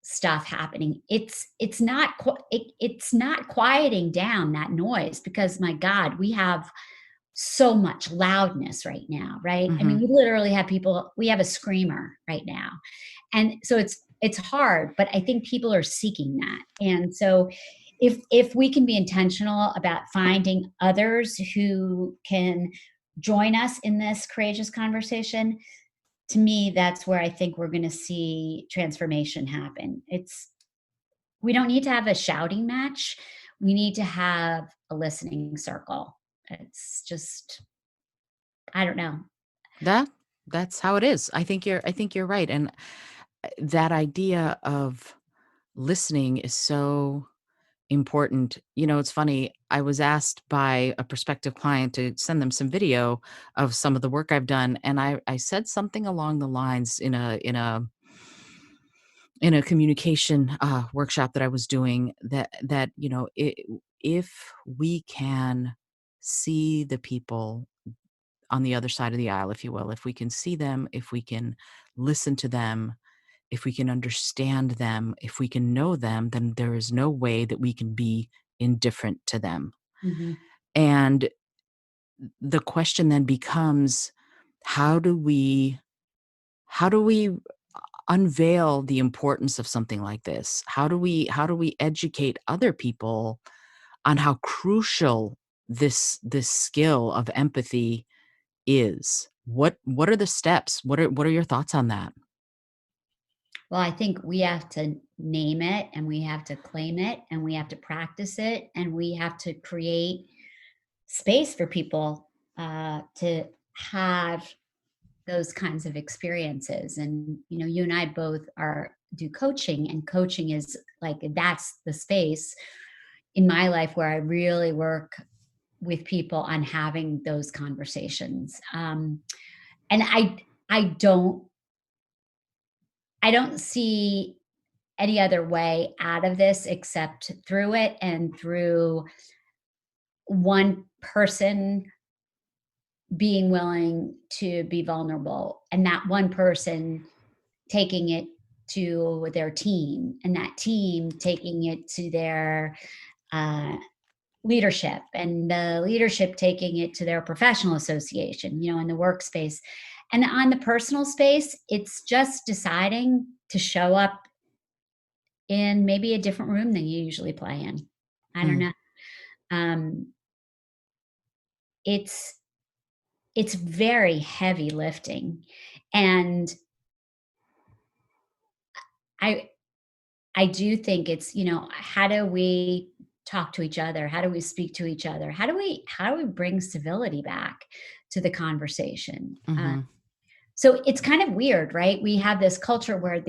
stuff happening. It's not quieting down that noise because my God, we have so much loudness right now, right? I mean, Mhm. we literally have people. We have a screamer right now, and so it's hard, but I think people are seeking that. And so if we can be intentional about finding others who can join us in this courageous conversation, to me that's where I think we're going to see transformation happen. It's We don't need to have a shouting match, we need to have a listening circle. It's just, I don't know. That that's how it is. I think you're right. And that idea of listening is so important. It's funny. I was asked by a prospective client to send them some video of some of the work I've done, and I said something along the lines in a communication workshop that I was doing that if we can see the people on the other side of the aisle, if you will, if we can see them, if we can listen to them, if we can understand them, if we can know them, then there is no way that we can be indifferent to them. Mhm. And the question then becomes, how do we unveil the importance of something like this? How do we educate other people on how crucial this skill of empathy is? What are the steps? What are your thoughts on that? Well, I think we have to name it and we have to claim it and we have to practice it and we have to create space for people to have those kinds of experiences. And, you and I both are do coaching, and coaching is like that's the space in my life where I really work with people on having those conversations. And I don't see any other way out of this except through it and through one person being willing to be vulnerable, and that one person taking it to their team, and that team taking it to their uh, leadership, and the leadership taking it to their professional association, in the workspace. And on the personal space, it's just deciding to show up in maybe a different room than you usually play in. I don't Mm, know. Um, it's it's very heavy lifting, and I I do think it's, how do we talk to each other? How do we speak to each other? How do we bring civility back to the conversation? mhm, So it's kind of weird, right? We have this culture where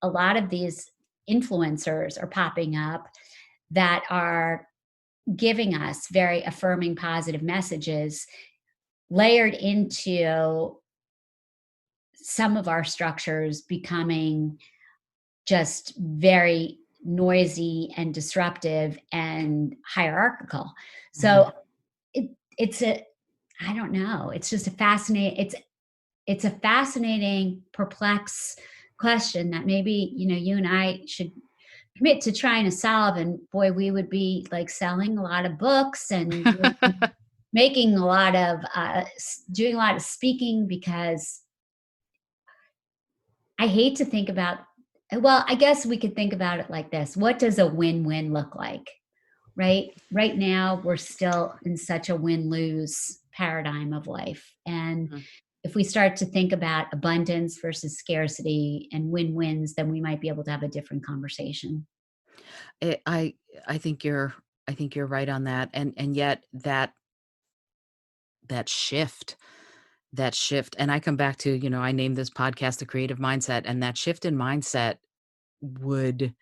a lot of these influencers are popping up that are giving us very affirming, positive messages layered into some of our structures becoming just very noisy and disruptive and hierarchical. mhm. So it's a I don't know. It's just a it's a fascinating, perplex question that maybe, you and I should commit to trying to solve. And boy, we would be like selling a lot of books and making a lot of doing a lot of speaking, because I hate to think about, well, I guess we could think about it like this. What does a win-win look like? Right now, we're still in such a win-lose paradigm of life. And Mm. if we start to think about abundance versus scarcity and win-wins, then we might be able to have a different conversation. It I think you're right on that, and yet that shift that shift and I come back to, I named this podcast The Creative Mindset, and that shift in mindset would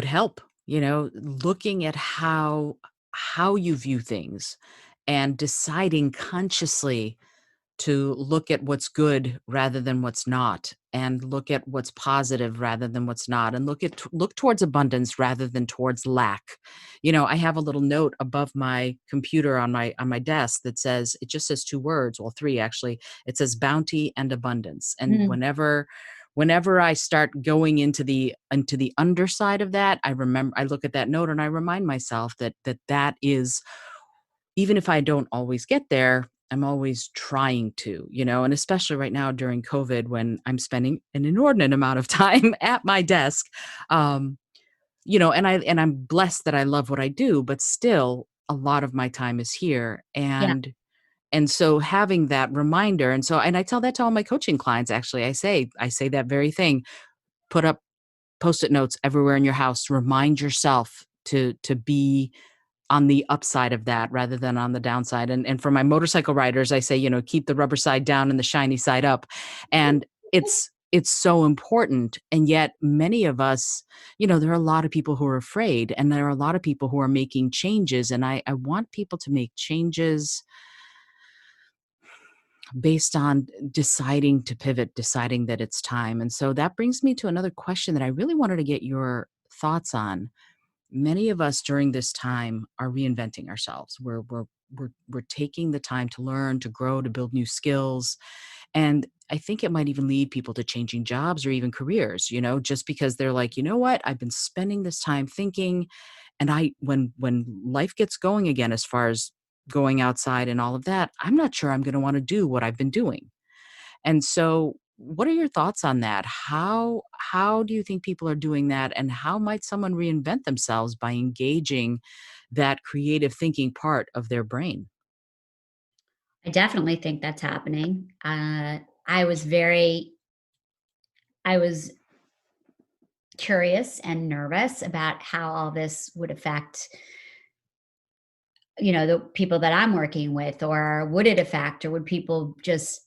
help, looking at how you view things and deciding consciously to look at what's good rather than what's not, and look at what's positive rather than what's not, and look towards abundance rather than towards lack. I have a little note above my computer on my desk that says, it just says two words, well, three actually. It says bounty and abundance. And Mm, whenever I start going into the underside of that, I look at that note and I remind myself that is, even if I don't always get there, I'm always trying to, and especially right now during COVID when I'm spending an inordinate amount of time at my desk. Um, and I'm blessed that I love what I do, but still a lot of my time is here. yeah. And so having that reminder, and I tell that to all my coaching clients, actually. I say that very thing. Put up Post-it notes everywhere in your house. Remind yourself to be on the upside of that rather than on the downside. And for my motorcycle riders, I say, keep the rubber side down and the shiny side up. And it's so important. And yet many of us, there are a lot of people who are afraid, and there are a lot of people who are making changes. And I want people to make changes based on deciding to pivot, deciding that it's time. And so that brings me to another question that I really wanted to get your thoughts on. Many of us during this time are reinventing ourselves. We're taking the time to learn, to grow, to build new skills. And I think it might even lead people to changing jobs or even careers, just because they're like, you know what, I've been spending this time thinking, and when life gets going again, as far as going outside and all of that, I'm not sure I'm going to want to do what I've been doing. And so, what are your thoughts on that? How do you think people are doing that, and how might someone reinvent themselves by engaging that creative thinking part of their brain? I definitely think that's happening. I was very I was curious and nervous about how all this would affect, the people that I'm working with, or would it affect, or would people just,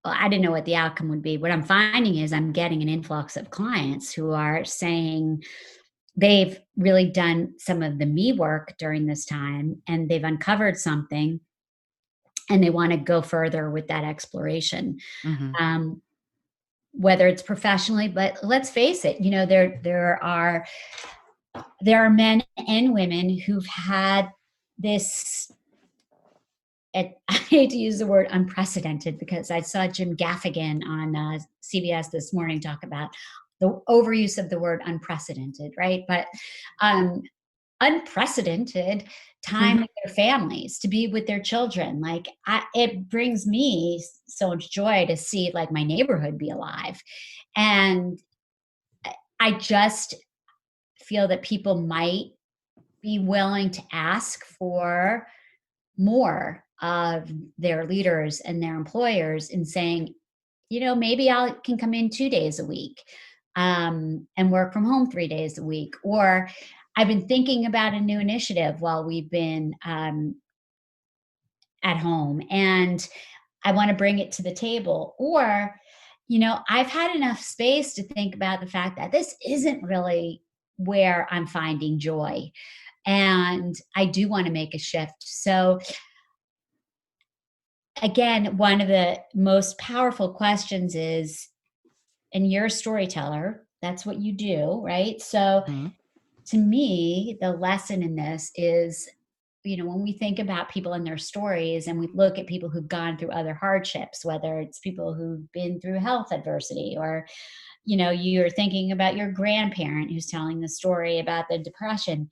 well, I didn't know what the outcome would be. What I'm finding is I'm getting an influx of clients who are saying they've really done some of the me work during this time and they've uncovered something and they want to go further with that exploration. Mhm. Um, whether it's professionally, but let's face it, there are men and women who've had this, I hate to use the word unprecedented because I saw Jim Gaffigan on CBS this morning talk about the overuse of the word unprecedented, right? But um, unprecedented time with their families, to be with their children. Like, it brings me so much joy to see like my neighborhood be alive, and I just feel that people might be willing to ask for more of their leaders and their employers in saying, maybe I can come in 2 days a week, and work from home 3 days a week. Or I've been thinking about a new initiative while we've been at home, and I want to bring it to the table. Or, I've had enough space to think about the fact that this isn't really where I'm finding joy. And I do want to make a shift. So, again, one of the most powerful questions is, and you're a storyteller, that's what you do, right? So, Mhm. to me, the lesson in this is, when we think about people and their stories and we look at people who've gone through other hardships, whether it's people who've been through health adversity, or, you're thinking about your grandparent who's telling the story about the depression.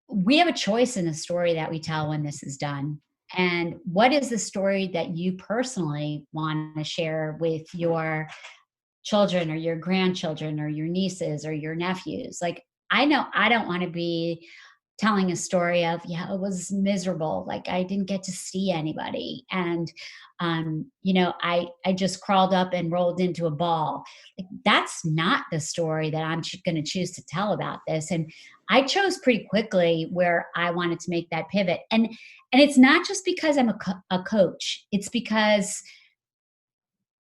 We have a choice in the story that we tell when this is done. And what is the story that you personally want to share with your children or your grandchildren or your nieces or your nephews? Like, I know I don't want to be telling a story of, yeah, it was miserable, like I didn't get to see anybody, and I just crawled up and rolled into a ball. Like, that's not the story that I'm going to choose to tell about this. And I chose pretty quickly where I wanted to make that pivot. And it's not just because I'm a coach, it's because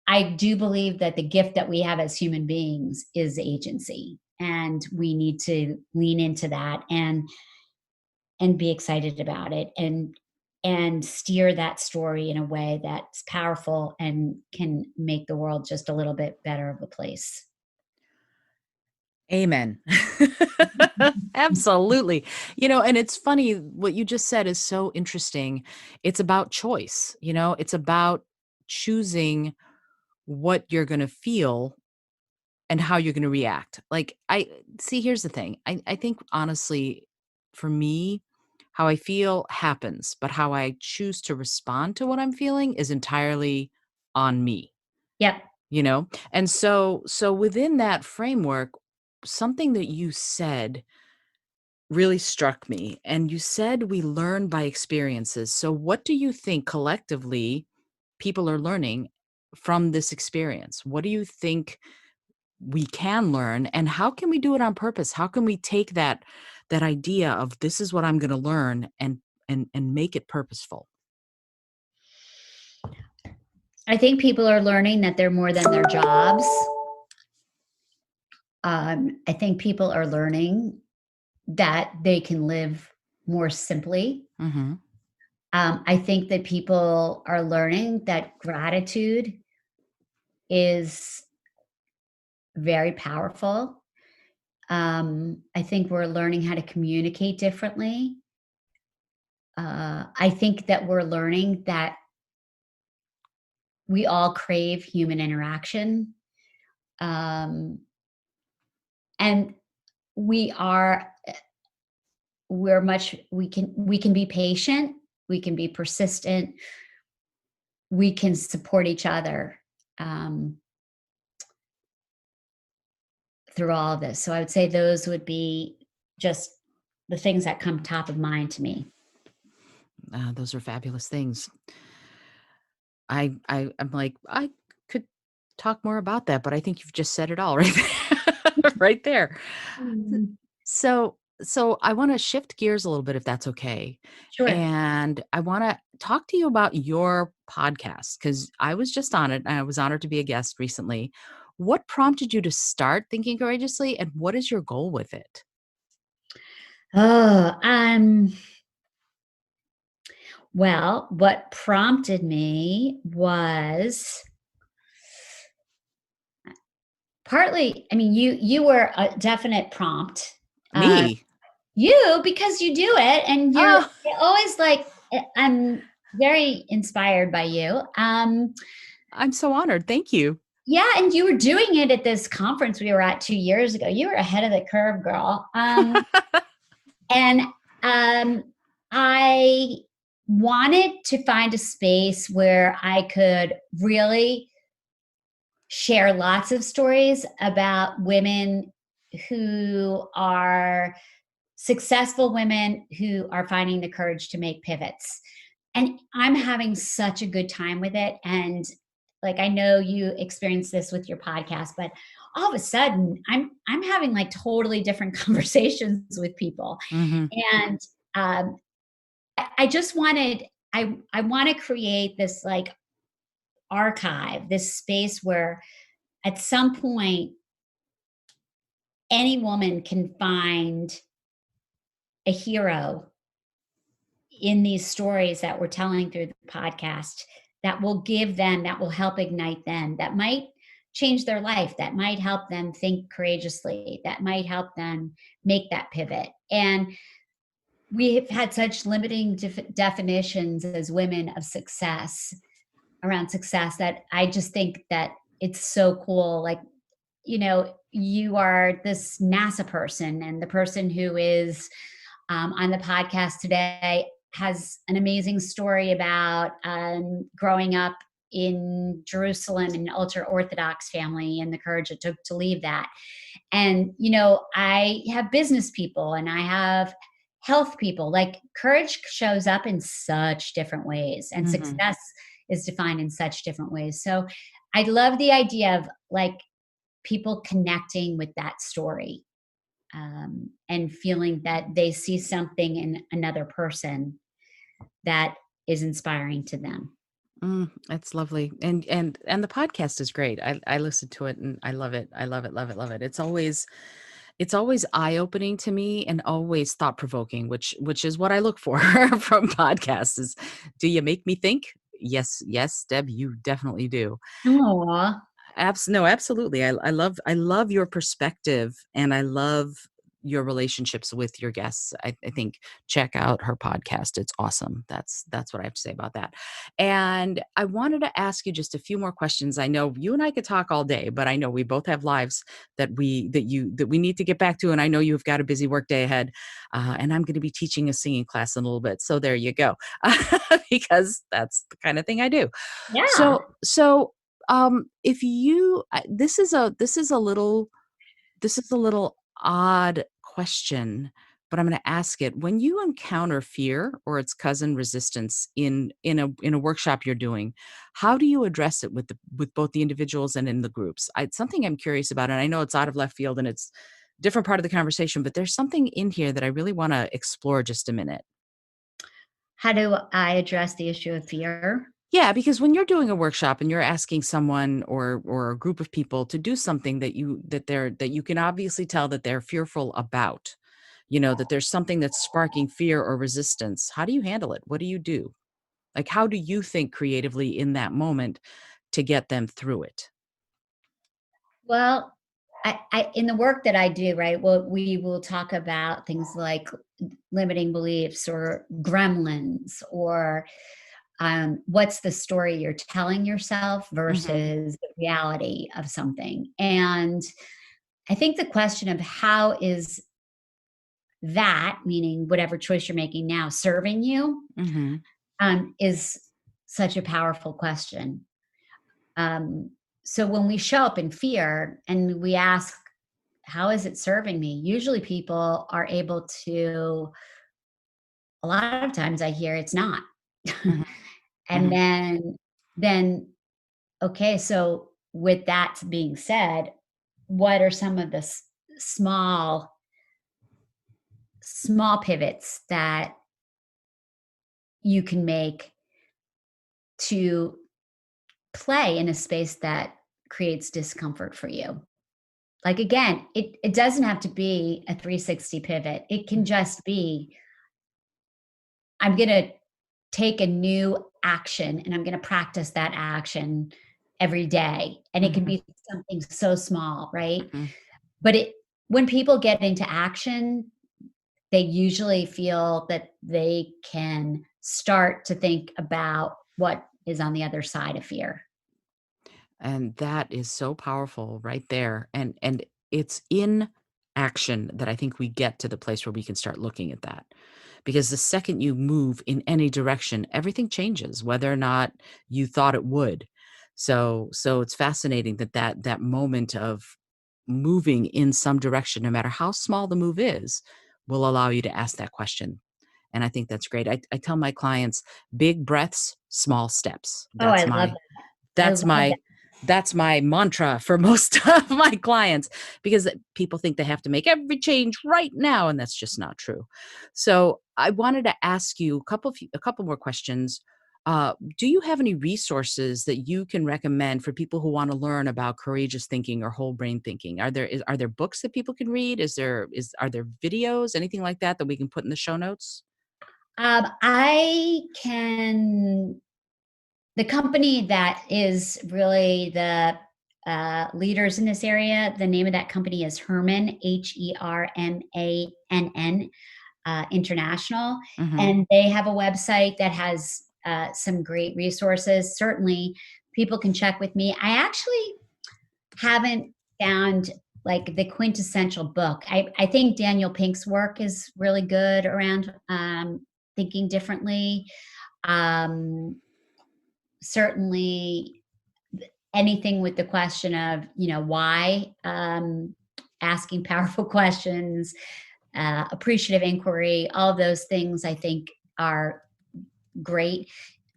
I do believe that the gift that we have as human beings is agency, and we need to lean into that and be excited about it, and steer that story in a way that's powerful and can make the world just a little bit better of a place. Amen. Absolutely. And it's funny what you just said is so interesting. It's about choice, it's about choosing what you're going to feel and how you're going to react. Like, I see, here's the thing. I think honestly, for me, how I feel happens, but how I choose to respond to what I'm feeling is entirely on me, Yep. you know? And so within that framework, something that you said really struck me. And you said we learn by experiences. So what do you think collectively people are learning from this experience? What do you think we can learn, and how can we do it on purpose? How can we take that idea of this is what I'm going to learn and make it purposeful? I think people are learning that they're more than their jobs. I think people are learning that they can live more simply. Mhm. I think that people are learning that gratitude is very powerful. I think we're learning how to communicate differently. I think that we're learning that we all crave human interaction. Um, and we are we can be patient, we can be persistent, we can support each other um, through all of this. So I would say those would be just the things that come top of mind to me. Those are fabulous things. I'm like, I could talk more about that, but I think you've just said it all right there. Right there. Mm, So I want to shift gears a little bit if that's okay. sure. And I want to talk to you about your podcast because I was just on it. I was honored to be a guest recently. What prompted you to start Thinking Courageously and what is your goal with it? Oh, well, what prompted me was partly, I mean, you were a definite prompt. Uh, Me? you because you do it, and Oh, you're always like, I'm very inspired by you. I'm so honored. Thank you. Yeah, and you were doing it at this conference we were at 2 years ago. You were ahead of the curve, girl. And um, I wanted to find a space where I could really share lots of stories about women who are successful women who are finding the courage to make pivots. And I'm having such a good time with it. And like I know you experienced this with your podcast, but all of a sudden I'm having like totally different conversations with people. Hmm. And I just wanted I want to create this like archive, this space where at some point any woman can find a hero in these stories that we're telling through the podcast that will give them, that will help ignite them, that might change their life, that might help them think courageously, that might help them make that pivot. And we have had such limiting definitions as women of success around success that I just think that it's so cool. Like, you are this NASA person, and the person who is on the podcast today has an amazing story about growing up in Jerusalem in an ultra Orthodox family and the courage it took to leave that. And, I have business people and I have health people. Like courage shows up in such different ways, and Hmm. success is defined in such different ways. So I love the idea of like people connecting with that story, and feeling that they see something in another person that is inspiring to them. That's lovely. And the podcast is great. I listen to it and I love it. I love it, love it, love it. It's always eye-opening to me and always thought-provoking, which is what I look for from podcasts is, do you make me think? Yes, yes, Deb, you definitely do. Aw. No, absolutely. I love your perspective and I love your relationships with your guests. I think check out her podcast. It's awesome. That's what I have to say about that. And I wanted to ask you just a few more questions. I know you and I could talk all day, but I know we both have lives that we need to get back to. And I know you've got a busy work day ahead. And I'm going to be teaching a singing class in a little bit. So there you go. Because that's the kind of thing I do. Yeah. So, if you this is a little odd question, but I'm going to ask it. When you encounter fear or its cousin resistance in a workshop you're doing, how do you address it with both the individuals and in the groups? It's something I'm curious about, and I know it's out of left field and it's different part of the conversation, but there's something in here that I really want to explore just a minute. How do I address the issue of fear? Yeah, because when you're doing a workshop and you're asking someone or a group of people to do something that you can obviously tell that they're fearful about, that there's something that's sparking fear or resistance. How do you handle it? What do you do? Like how do you think creatively in that moment to get them through it? Well, I in the work that I do, right? Well, we will talk about things like limiting beliefs or gremlins, or what's the story you're telling yourself Mhm. versus the reality of something. And I think the question of how is that, meaning whatever choice you're making now, serving you, Mhm. is such a powerful question. Um, so when we show up in fear and we ask, how is it serving me? Usually people are able to, a lot of times I hear it's not. Mhm. And Mhm. then, okay, so with that being said, what are some of the small pivots that you can make to play in a space that creates discomfort for you? Like, again, it doesn't have to be a 360 pivot. It can just be, I'm gonna take a new action and I'm gonna practice that action every day. And it can Mhm, be something so small, right? mhm. But when people get into action, they usually feel that they can start to think about what is on the other side of fear. And that is so powerful right there, and it's in action that I think we get to the place where we can start looking at that. Because the second you move in any direction, everything changes, whether or not you thought it would. So it's fascinating that that moment of moving in some direction, no matter how small the move is, will allow you to ask that question. And I think that's great. I tell my clients, big breaths, small steps. Oh, I love that. I That's love my that. that's my mantra for most of my clients, because people think they have to make every change right now, and that's just not true. So I wanted to ask you a couple more questions. Do you have any resources that you can recommend for people who want to learn about courageous thinking or whole brain thinking? Are there books that people can read? Are there videos, anything like that that we can put in the show notes? I can The company that is really the leaders in this area, the name of that company is Herman, Hermann, International. Mhm. And they have a website that has some great resources. Certainly, people can check with me. I actually haven't found like the quintessential book. I think Daniel Pink's work is really good around thinking differently. Um, Certainly, anything with the question of, why, asking powerful questions, appreciative inquiry, all of those things I think are great.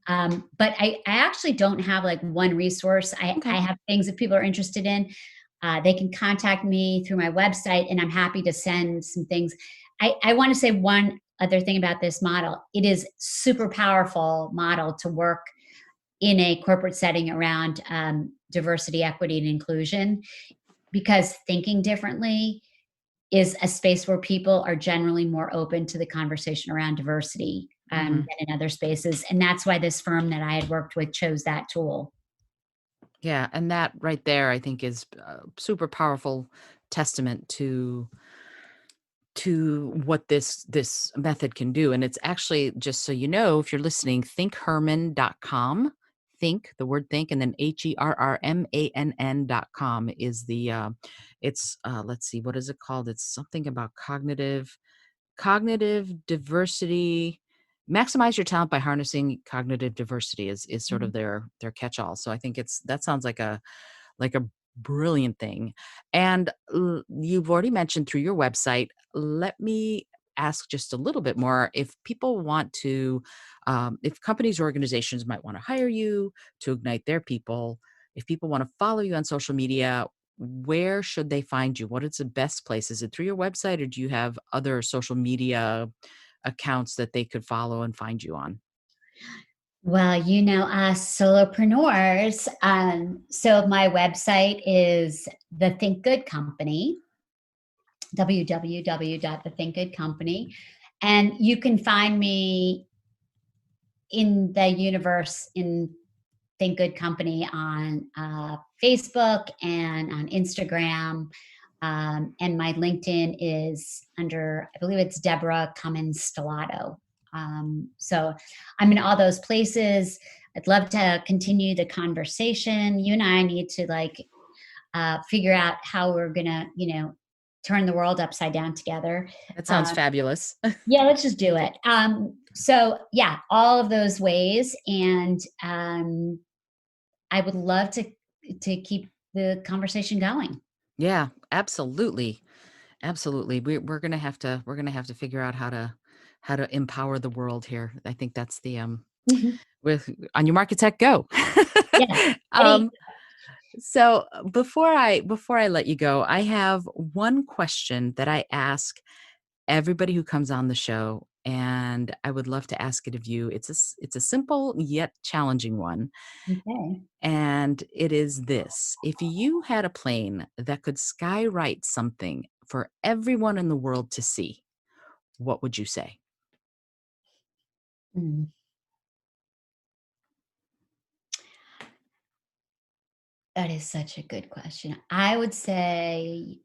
But I actually don't have like one resource. I Okay. have things that people are interested in. They can contact me through my website, and I'm happy to send some things. I want to say one other thing about this model. It is super powerful model to work in a corporate setting around diversity, equity, and inclusion, because thinking differently is a space where people are generally more open to the conversation around diversity Mhm. than in other spaces. And that's why this firm that I had worked with chose that tool. Yeah, and that right there, I think, is a super powerful testament to what this method can do. And it's actually, just so you know, if you're listening, thinkherman.com. Think, the word think, and then HERRMANN.com is the it's let's see, what is it called? It's something about cognitive diversity. Maximize your talent by harnessing cognitive diversity is sort Mhm. of their catch-all. So I think that sounds like a brilliant thing. And you've already mentioned through your website. Let me ask just a little bit more. If people want to, if companies or organizations might want to hire you to ignite their people, if people want to follow you on social media, where should they find you? What is the best place? Is it through your website, or do you have other social media accounts that they could follow and find you on? Well, us solopreneurs. So my website is the Think Good Company, www.thethinkgoodcompany. And you can find me in the universe in Think Good Company on Facebook and on Instagram. And my LinkedIn is under, I believe it's Deborah Cummins Stellato. So I'm in all those places. I'd love to continue the conversation. You and I need to figure out how we're gonna, turn the world upside down together. That sounds Uh, fabulous. yeah, let's just do it. So yeah, all of those ways, and I would love to keep the conversation going. Yeah, absolutely. Absolutely. We're gonna have to figure out how to empower the world here. I think that's the Mhm. with on your market tech go. Yeah. um Ready? So before I let you go, I have one question that I ask everybody who comes on the show, and I would love to ask it of you. It's a simple yet challenging one, Okay. and it is this: if you had a plane that could skywrite something for everyone in the world to see, what would you say? Mm, that is such a good question. I would say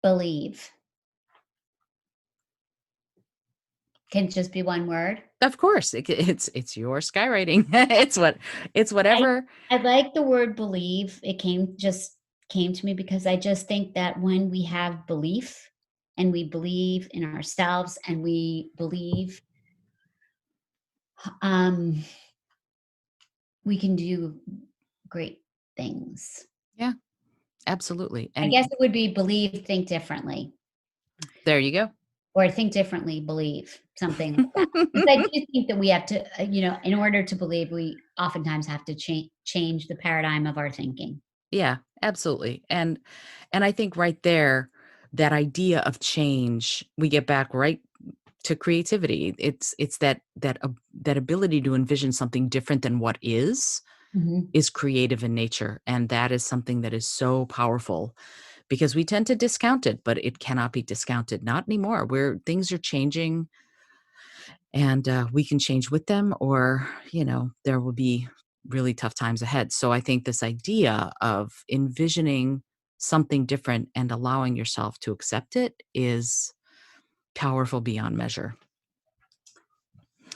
believe. Can it just be one word? Of course, it's your skywriting. It's I whatever. I like the word believe. It came to me because I just think that when we have belief and we believe in ourselves and we believe, um, we can do great things. Yeah, absolutely. I And guess it would be believe, think differently, there you go. or think differently, believe, something like that. Because I do think that we have to, in order to believe, we oftentimes have to change the paradigm of our thinking. Yeah, absolutely. And I think right there, that idea of change, we get back right to creativity. It's that ability to envision something different than what Mhm. is creative in nature. And that is something that is so powerful because we tend to discount it, but it cannot be discounted. Not anymore. Where things are changing and we can change with them, or there will be really tough times ahead. So I think this idea of envisioning something different and allowing yourself to accept it is powerful beyond measure.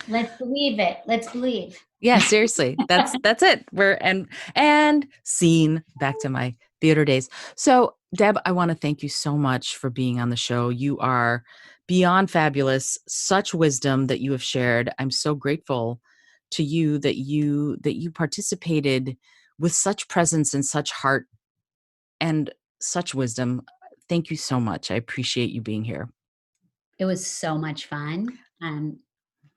Let's believe it. Let's believe. Yeah, seriously. That's it. We're and scene, back to my theater days. So, Deb, I want to thank you so much for being on the show. You are beyond fabulous. Such wisdom that you have shared. I'm so grateful to you that you participated with such presence and such heart and such wisdom. Thank you so much. I appreciate you being here. It was so much fun.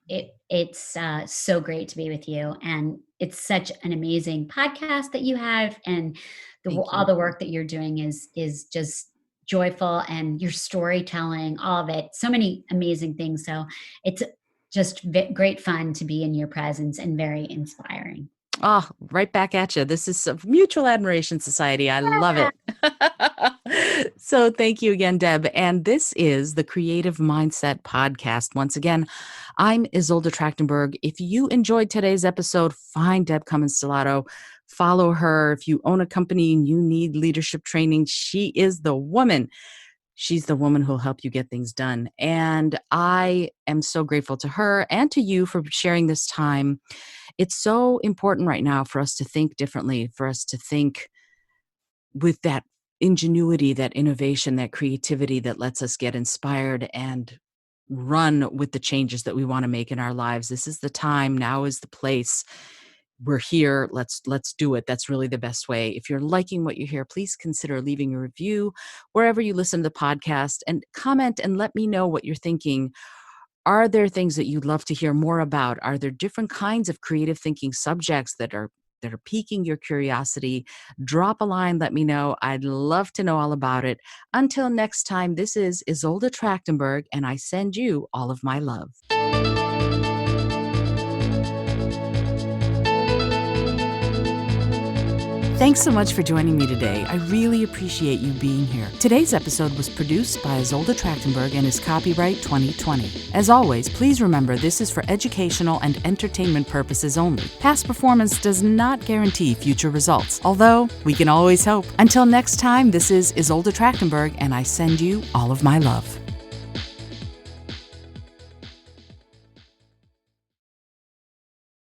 It's so great to be with you, and it's such an amazing podcast that you have, and Thank all you. the work that you're doing is just joyful, and your storytelling, all of it, so many amazing things. So it's just great fun to be in your presence and very inspiring. Oh, right back at you. This is a mutual admiration society. I love it. So thank you again, Deb. And this is the Creative Mindset Podcast. Once again, I'm Isolde Trachtenberg. If you enjoyed today's episode, find Deb Cummins Stellato. Follow her. If you own a company and you need leadership training, she is the woman. She's the woman who'll help you get things done. And I am so grateful to her and to you for sharing this time. It's so important right now for us to think differently, for us to think with that ingenuity, that innovation, that creativity that lets us get inspired and run with the changes that we want to make in our lives. This is the time. Now is the place. We're here. Let's do it. That's really the best way. If you're liking what you hear, please consider leaving a review wherever you listen to the podcast and comment and let me know what you're thinking. Are there things that you'd love to hear more about? Are there different kinds of creative thinking subjects that are piquing your curiosity? Drop a line, let me know. I'd love to know all about it. Until next time, this is Isolde Trachtenberg, and I send you all of my love. Thanks so much for joining me today. I really appreciate you being here. Today's episode was produced by Isolde Trachtenberg and is copyright 2020. As always, please remember this is for educational and entertainment purposes only. Past performance does not guarantee future results, although we can always hope. Until next time, this is Isolde Trachtenberg, and I send you all of my love.